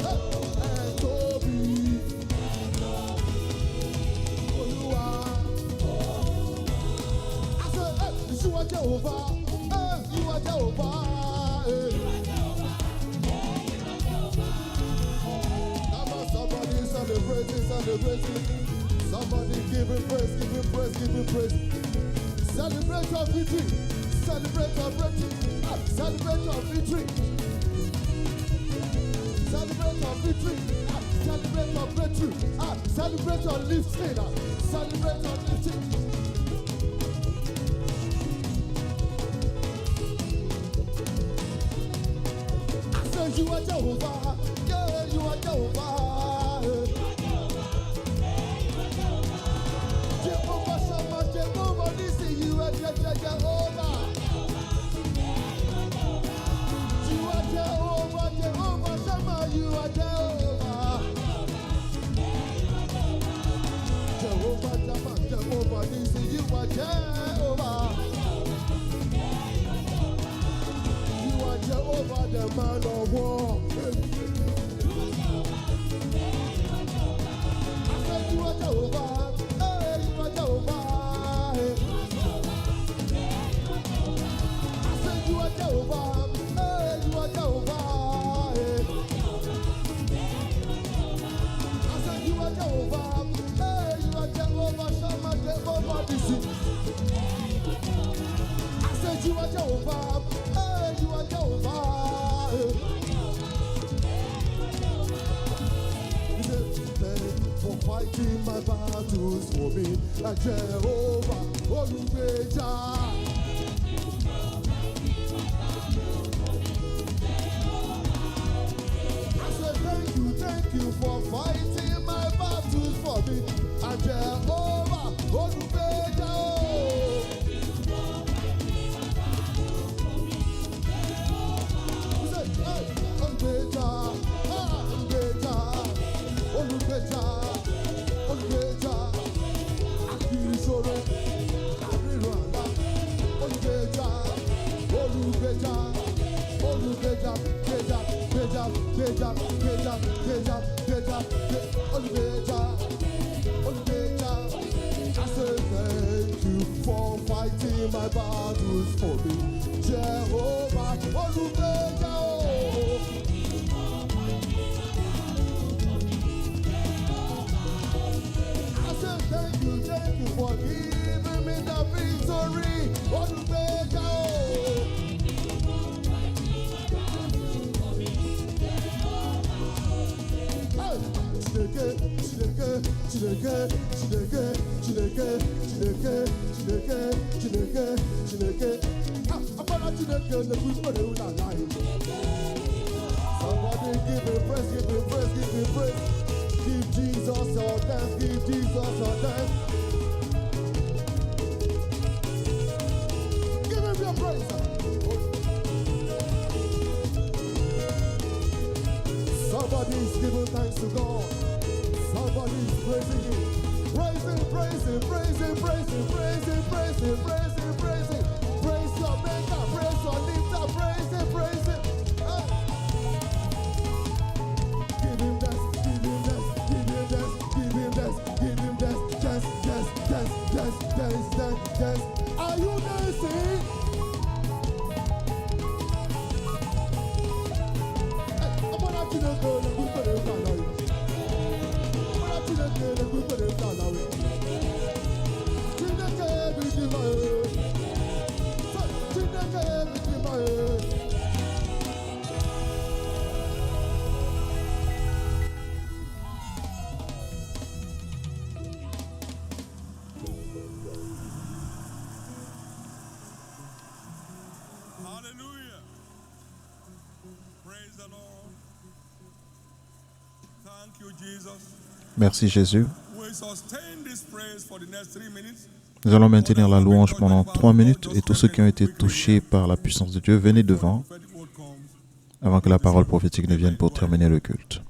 Ẹ tóbi. Olúwa. Àṣẹ ìṣúwọ́ jẹ́ òbá. Ìwà jẹ́ òbá. Come on, somebody celebrating. Somebody give him praise. Celebrate your victory. Celebrate your breakthrough. Celebrate your victory. Celebrate your victory. Celebrate your breakthrough. Celebrate your lifting. Celebrate your lifting. I say you are Jehovah. Yeah, you are Jehovah. Jehovah Shammah, Jehovah Nissi, you are Jehovah. are Jehovah. You are Jehovah, the man of war. I said you are Jehovah. Hey, you are Jehovah. I said you are Jehovah. Hey, you are Jehovah. I said you are Jehovah. Hey, you are Jehovah. Shama Jehovah. I said you are Jehovah. Hey, you are Jehovah. He said, thank you for fighting my battles for me. Jehovah, Olubeja. I said, thank you for fighting my battles for me. Jehovah, Olubeja. He said, hey, Olubeja, Olubeja, Olubeja, Akirisoro, Ariranda, Olubeja, Olubeja, Olubeja, Beja, Olubeja, Olubeja. I say thank you for fighting my battles for me, Jehovah, Olubeja. I say thank you for giving me the victory, Olubeja. Somebody give me praise, give me praise, give me praise. Give Jesus your dance, give Jesus your dance. Give him your praise. Somebody's giving thanks to God. Somebody's praising Him. Praise Him, praise Him, praise Him, praise Him, praise Him, praise Him, praise Him, praise Him. Praise your maker, praise your lifter, praise Him, praise Him. Hey. Give Him this, give Him this, give Him this, give Him this, give Him this, yes. Are you dancing? Hey, I'm gonna have to go to the Hallelujah. Praise the Lord. Thank you, Jesus. Merci Jésus. We sustain this praise for the next 3 minutes. Nous allons maintenir la louange pendant 3 minutes et tous ceux qui ont été touchés par la puissance de Dieu, venez devant avant que la parole prophétique ne vienne pour terminer le culte.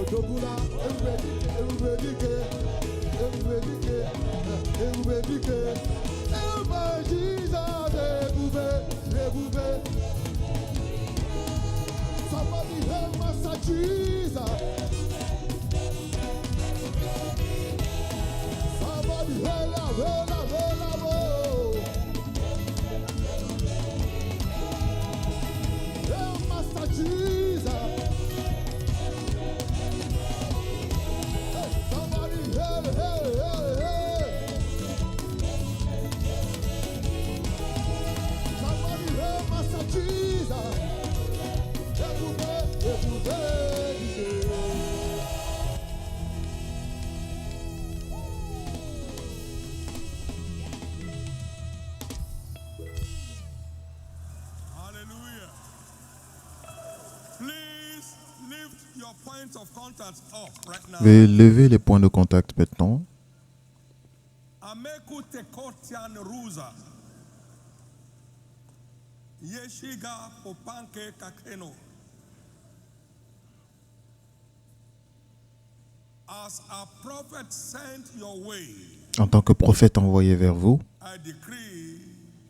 Dogula, everybody, somebody help Master Jesus. Somebody help. Help Master Jesus. Somebody help. Somebody help Master Jesus. Hallelujah. Please lift your point of contact up right now. Veuillez lever les points de contact maintenant. Ameku tekotian ruza. Yeshiga popanke kakeno. As a prophet sent your way, En tant que prophète envoyé vers vous, I decree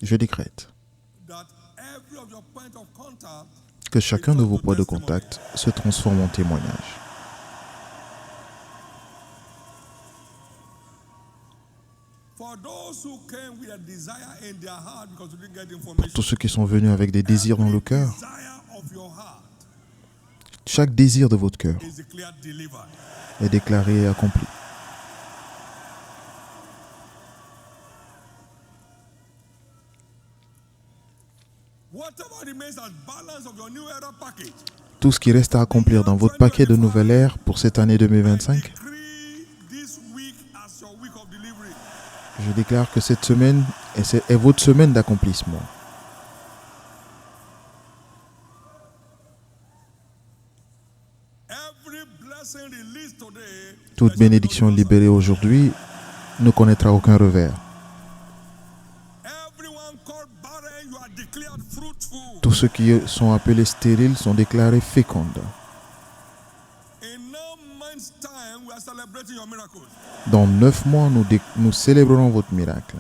je décrète that every of your point of contact que chacun de vos points de contact se transforme en témoignage. for those who came with a desire in their heart because you didn't get Pour information. tous ceux qui sont venus avec des désirs dans le cœur, Desire of your heart chaque désir de votre cœur is declared delivered. est déclaré et accompli. Whatever remains as balance of your new era package, Tout ce qui reste à accomplir dans votre paquet de nouvelle ère pour cette année 2025, decree this week as your week of delivery. je déclare que cette semaine est votre semaine d'accomplissement. Every blessing released today, Toute bénédiction libérée aujourd'hui ne connaîtra aucun revers. everyone called barren, you are declared fruitful. Tous ceux qui sont appelés stériles sont déclarés fécondes. In 9 months' time, we are celebrating your miracles. Dans 9 mois, nous célébrerons votre miracle.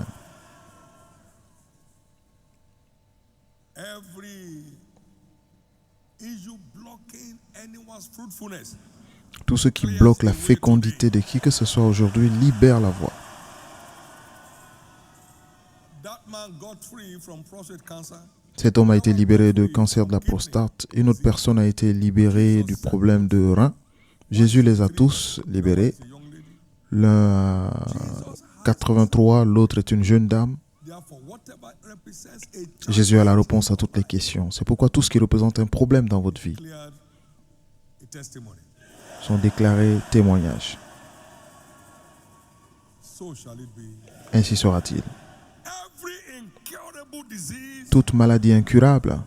Every issue blocking anyone's fruitfulness, Tout ce qui bloque la fécondité de qui que ce soit aujourd'hui libère la voie. that man got free from prostate cancer. Cet homme a été libéré de cancer de la prostate. Une autre personne a été libérée du problème de rein. Jésus les a tous libérés. It's a young lady. L'un a 83, l'autre est une jeune dame. Therefore, whatever represents a child Jésus a la réponse à toutes les questions. C'est pourquoi tout ce qui représente un problème dans votre vie declared a testimony. sont déclarés témoignages. So shall it be. Ainsi sera-t-il. Every incurable disease Toute maladie incurable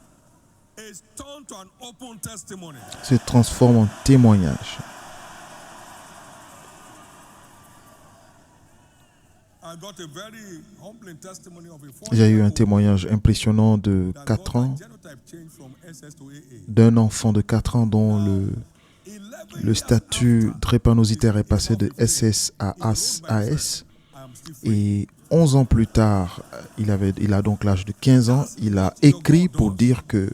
is turned to an open testimony. se transforme en témoignage. I got a very humbling testimony of a J'ai eu un 4-year-old témoignage impressionnant de that 4 got ans, my genotype changed from SS to AA. d'un enfant de 4 ans dont 11 le years statut after, drépanocytaire est passé de SS à he AS. told my friend, I am still free. Et 11 ans plus tard, il a donc l'âge de 15 ans, il a écrit pour dire que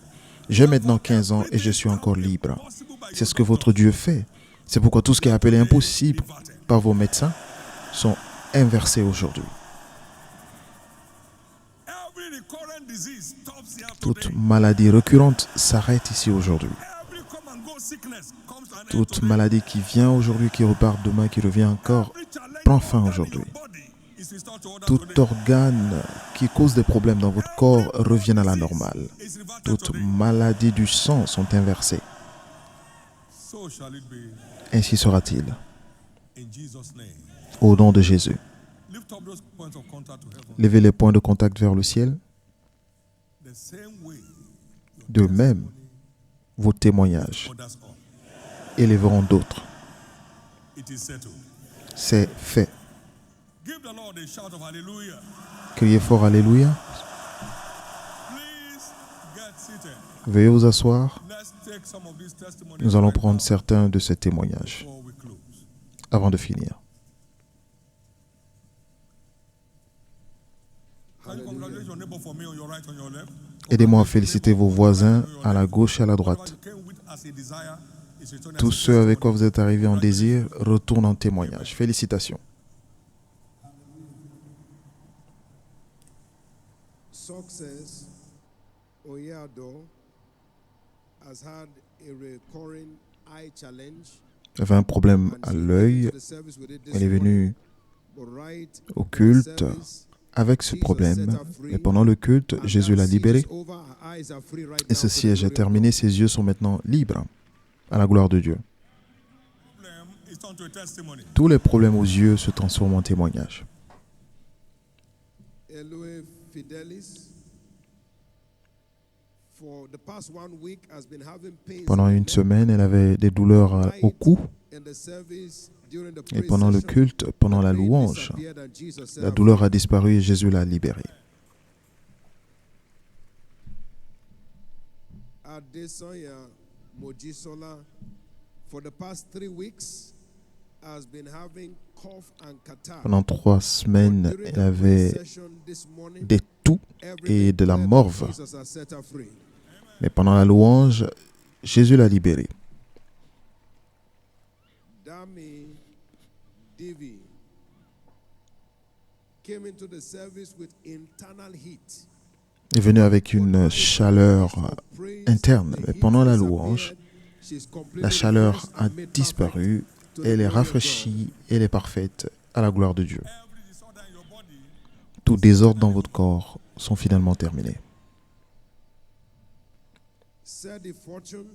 j'ai maintenant 15 ans et je suis encore libre. C'est ce que votre Dieu fait. C'est pourquoi tout ce qui est appelé impossible par vos médecins sont inversés aujourd'hui. Every recurrent disease stops here Toute today. maladie récurrente s'arrête ici aujourd'hui. Every come and go sickness comes to an end Toute today. maladie qui vient aujourd'hui, qui repart demain, qui revient encore, Every challenge prend fin organ in aujourd'hui. your body is restored to order Tout today. organe qui cause des problèmes dans votre corps revient à la normale. Is reverted Toutes today. maladies du sang sont inversées. So shall it be Ainsi sera-t-il. in Jesus' name. Au nom de Jésus. Lift up those points of contact to heaven. Levez les points de contact vers le ciel. The same way De même, vos témoignages others on. élèveront d'autres. It is settled. C'est fait. Give the Lord a shout of hallelujah. Criez fort Alléluia. Please get seated. Veuillez vous asseoir. Let's take some of these testimonies Nous allons right prendre now certains de ces témoignages before we close. avant de finir. Can you congratulate your neighbor for me on your right, on your left? Aidez-moi à féliciter vos voisins à la gauche et à la Whatever droite. you came with as a desire is returning Tous as a ceux avec quoi testimony. vous êtes arrivés en désir retournent en témoignage. Félicitations. Success Oyado has had a recurring eye challenge. Il avait un problème and à she l'œil. came to the service with it this Elle est morning, venue but right au in the culte service, avec ce problème. Et pendant le culte, and Jésus that l'a siege libérée. is over, her eyes are free right Et now ce to the siège glory est of terminé. God. Ses yeux sont maintenant libres à la gloire de Dieu. Problem is turned to a testimony. Tous les problèmes aux yeux se transforment en témoignage. Eloe Fidelis, for the past 1 week, has been having pains Pendant in her une neck. semaine, elle avait des douleurs au cou. In the service, during the Et praise pendant le session, culte, pendant the la pain louange, disappeared and Jesus set la her douleur free. a disparu et Jésus l'a libérée. Adesoya Mojisola, for the past 3 weeks, has been having cough and catarrh. Pendant 3 semaines, During elle the avait praise session this morning, des toux everything et de la cleared and morve. Jesus has set her free. Mais pendant la louange, Jésus l'a libérée. Dami Divi came into the service with internal heat. Elle est venue avec une chaleur interne. Mais pendant la louange, la chaleur a disparu. Elle est rafraîchie. Elle est parfaite à la gloire de Dieu. Every disorder in your body, Tout désordre dans votre corps sont finalement terminés. Sadie Fortune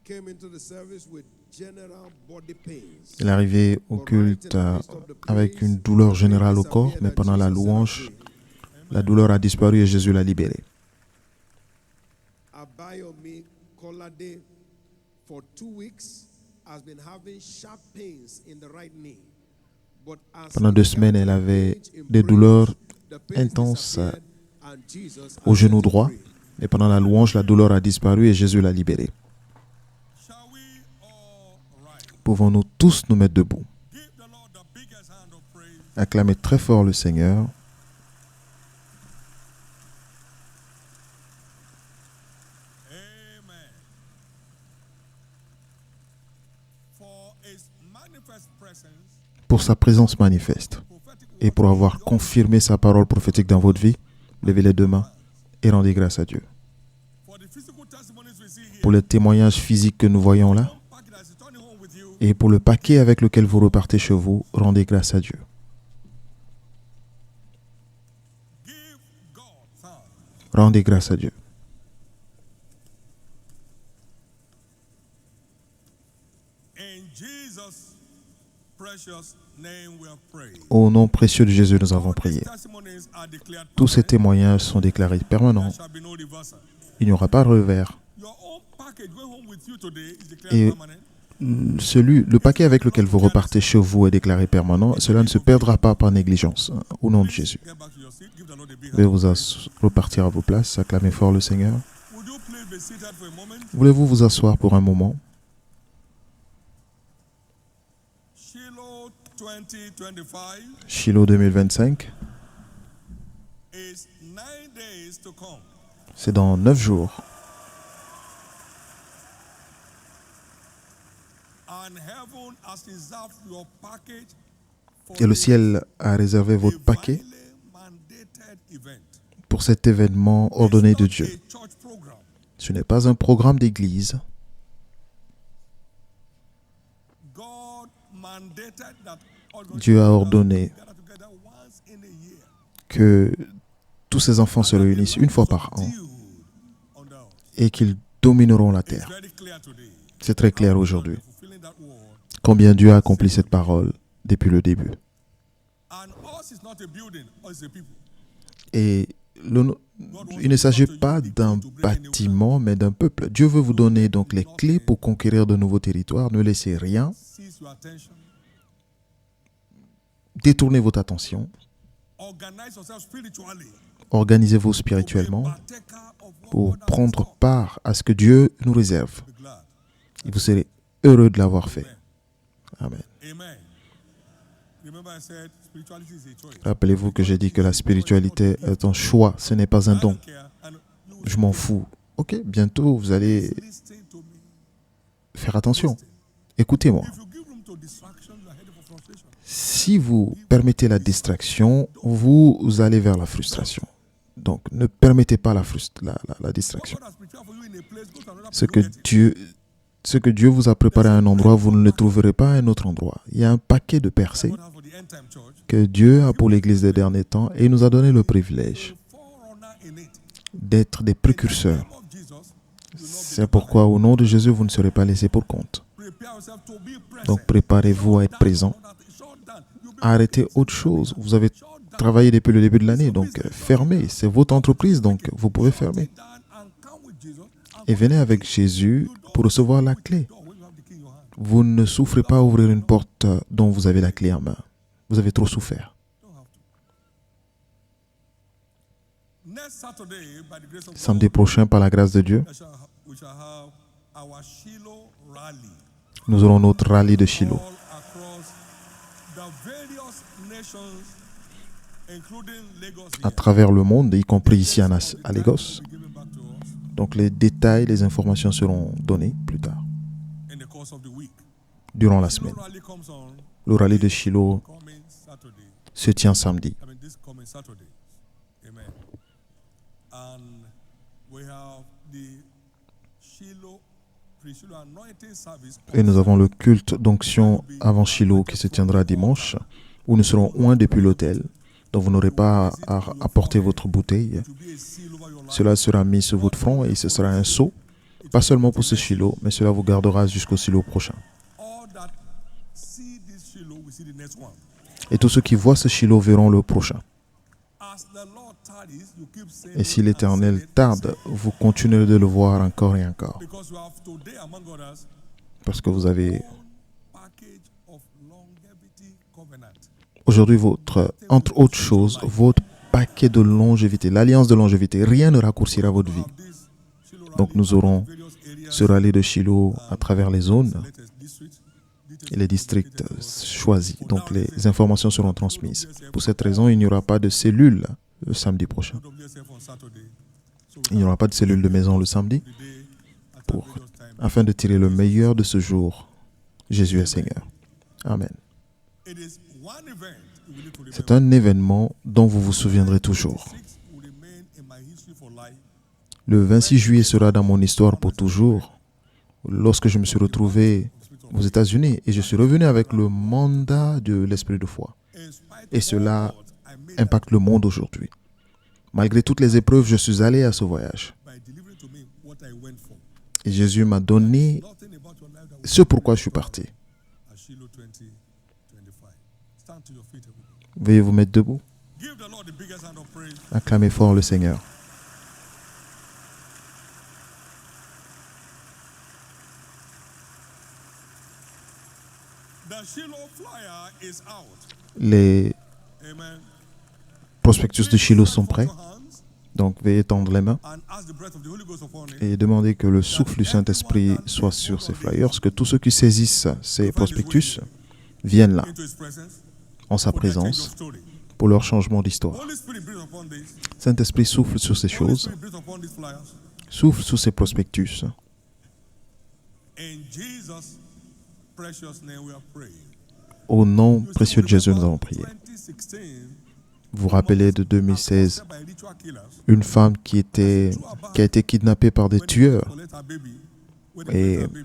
came into the service with general body pains. Elle est arrivée au culte avec une douleur générale au corps, mais pendant la louange, la douleur a disparu et Jésus l'a libérée. Abayomi Kolade, for 2 weeks, has been having sharp pains in the right knee. But as Pendant 2 semaines, elle avait des douleurs intenses au genou droit. Et pendant la louange, la douleur a disparu et Jésus l'a libérée. shall we all rise? Pouvons-nous tous nous mettre debout? Give the Lord the biggest hand of praise. Acclamez très fort le Seigneur. Amen. For his manifest presence, Pour sa présence manifeste prophetic et pour avoir confirmé sa parole prophétique dans votre vie, levez les 2 mains et rendez grâce à Dieu. for the physical testimonies we see here, Pour les témoignages physiques que nous voyons là package that is returning home with you, et pour le paquet avec lequel vous repartez chez vous, rendez grâce à Dieu. give God thanks. Rendez grâce à Dieu. In Jesus' precious name we have prayed. Au nom précieux de Jésus, nous avons prié. Testimonies are declared Tous ces permanent. témoignages sont déclarés permanents. There shall be no reversal. Il n'y aura pas de revers. Your own package going home with you today is Et declared permanent. le paquet avec lequel vous repartez chez vous est déclaré permanent. Cela ne se perdra pas par négligence. Au nom de Jésus. Get back to your seat. Give the Lord a big Veuillez hand. vous repartir à vos places. Acclamez fort le Seigneur. Would you please be seated for a moment? Voulez-vous vous asseoir pour un moment? Shiloh 2025 Shiloh 2025, is 9 days to come. c'est dans 9 jours. And heaven has reserved your package for Et le ciel a réservé votre paquet divinely mandated event. pour cet événement ordonné It's de not Dieu. a church program. Ce n'est pas un programme d'église. God mandated that all Dieu a ordonné gather together once in a year. que tous ces enfants se réunissent une fois par an Dude, on the earth. et qu'ils domineront la It's terre. very clear today. C'est très clair aujourd'hui. Fulfilling that word. Combien Dieu a accompli cette parole depuis le début. And us is not a building, us is a people. Et il ne s'agit pas d'un bâtiment, mais d'un peuple. Dieu veut vous donner donc les clés pour conquérir de nouveaux territoires. Ne laissez rien Seize your attention. détourner votre attention. organize yourself spiritually Organisez-vous to be spirituellement partaker of what pour God has prendre in store. part à ce que Dieu nous réserve. Be glad. Et vous serez heureux de l'avoir fait. Amen. Amen. Remember I said spirituality is a choice. Rappelez-vous que j'ai dit que la spiritualité est un choix, ce n'est pas un I don. don't care. And you Je m'en fous. Ok, bientôt vous allez listen to me. faire attention. Écoutez-moi. If you give room to distraction, you are headed for frustration. Si vous permettez la distraction, vous allez vers la frustration. Donc, ne permettez pas la distraction. God has prepared for you in a place, go to another Ce place, go get it. que Dieu vous a préparé à un endroit, vous ne le trouverez pas à un autre endroit. Il y a un paquet de percées God has for the end time church. que Dieu a pour l'Église des derniers temps et il nous a donné le privilège Forerunner in it. d'être des précurseurs. Of Jesus, you will not C'est pourquoi, au nom de Jésus, vous ne serez pas laissés pour compte. prepare yourself to be present. Donc, préparez-vous à être présent. Shut down. You'll be Arrêtez autre chose. Vous avez travaillé depuis le début de l'année, donc fermez. C'est votre entreprise, donc vous pouvez fermer. down and come with Jesus. And Et venez avec Jésus pour recevoir la clé. door when you have the key in your hand. Vous ne souffrez pas à ouvrir une porte dont vous avez la clé en main. Vous avez trop souffert. Don't have to. Next Saturday, by the grace of Samedi God, prochain, par la grâce de Dieu, we shall have our Shiloh rally nous aurons notre rallye de Shiloh. all across the various nations, including Lagos. À Here. travers le monde, y compris ici à Lagos. Will be given back to us Donc les détails, les informations seront données plus tard, in the course of the week. durant la Shiloh semaine. rally comes on Le rallye de Shiloh coming Saturday. se tient samedi. I mean, this coming Saturday. Amen. And we have the Shiloh, pre-Shiloh anointing service. Et nous avons le culte d'onction avant Shiloh qui se tiendra dimanche, où nous serons loin depuis l'autel. Donc vous n'aurez pas à apporter votre bouteille. To be a seal over your life. Cela sera mis sur votre front et ce sera un sceau, pas seulement pour ce Shiloh, mais cela vous gardera jusqu'au Shiloh prochain. All that see this Shiloh will see the next one. Et tous ceux qui voient ce Shiloh verront le prochain. As the Lord tarries, you keep saying Et si it and l'Éternel saying it, tarde, vous continuerez de le voir encore et encore. because you have today, among others, Parce que vous avez package of longevity covenant. aujourd'hui entre autres choses, votre paquet de longévité, l'alliance de longévité. Rien ne raccourcira votre vie. Have this Shiloh rally Donc nous aurons various areas, ce rallye de Shiloh à travers les zones latest districts, et les districts choisis. Donc les informations seront transmises. Pour cette raison, il n'y aura pas de cellule le samedi prochain. WSF on Saturday. So Il n'y aura pas de cellule de maison le samedi the day at pour, various times. afin de tirer le meilleur de ce jour. Jésus est Seigneur. Amen. It is one event you will need to remember. C'est un événement dont vous vous souviendrez toujours. 6 will remain in my history for life. Le 26 juillet sera dans mon histoire pour toujours. Lorsque je me suis retrouvé aux États-Unis et je suis revenu avec le mandat de l'esprit de foi. In spite Et of cela all odds, I made impacte le monde aujourd'hui. Malgré toutes les épreuves, je suis allé à ce voyage. by delivering to me what I went for. Et Jésus m'a donné Nothing about your life that will ce pourquoi je suis parti. at Shiloh 2025. Stand to your feet, everybody. Veuillez vous mettre debout. Give the Lord the biggest hand of praise. Acclamez fort le Seigneur. The Shiloh flyer is out. Les Amen. prospectus de Shiloh sont prêts. Your hands Donc veuillez tendre les mains and ask the breath of the Holy Ghost upon it. et demandez que le souffle du Saint-Esprit soit sur ces flyers, que tous ceux qui saisissent ces prospectus viennent là, Into His presence. en sa For their change of présence, story. pour leur changement d'histoire. Holy Spirit breathe upon this. Saint-Esprit souffle sur ces Holy choses, Spirit breathe upon these flyers. souffle sur ces prospectus. In Jesus' precious name we are praying. Au nom précieux de Jésus, nous allons prier. 2016, Vous vous rappelez de 2016, by ritual killers, une femme qui a été kidnappée par des tueurs. collect her baby, when Et they collect her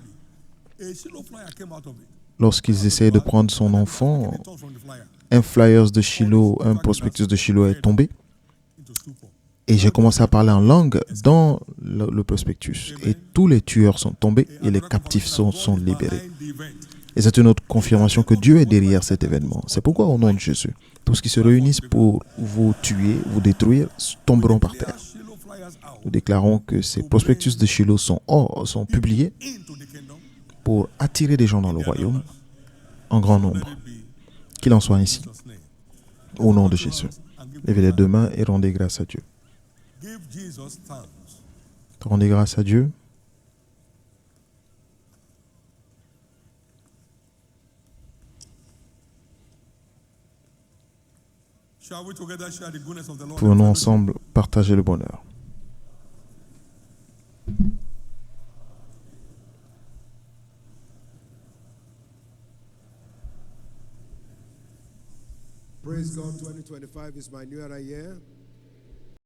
baby. A Shiloh flyer came out of it. lorsqu'ils essayaient de prendre son enfant, It turned from the flyer un flyers de Shiloh, un prospectus de Shiloh est tombé. into stupor. Et j'ai commencé à parler en langue dans le prospectus. Et tous les tueurs sont tombés et les captifs sont libérés. Behind the event, Et c'est une autre confirmation que Dieu est derrière cet événement. C'est pourquoi, au nom de Jésus, tous ceux qui se réunissent pour vous tuer, vous détruire, tomberont par there terre. are Shiloh flyers out Nous déclarons que ces prospectus de Shiloh sont publiés into the kingdom. pour attirer des gens dans le royaume en grand nombre. Let it be Qu'il en soit ainsi, in Jesus' name. au nom de Jésus. And give Levez les deux mains et rendez grâce à Dieu. Give Jesus thanks. Rendez grâce à Dieu. Shall we together share the goodness of the Lord? Pouvons-nous ensemble partager le bonheur. Praise God, 2025 is my new year.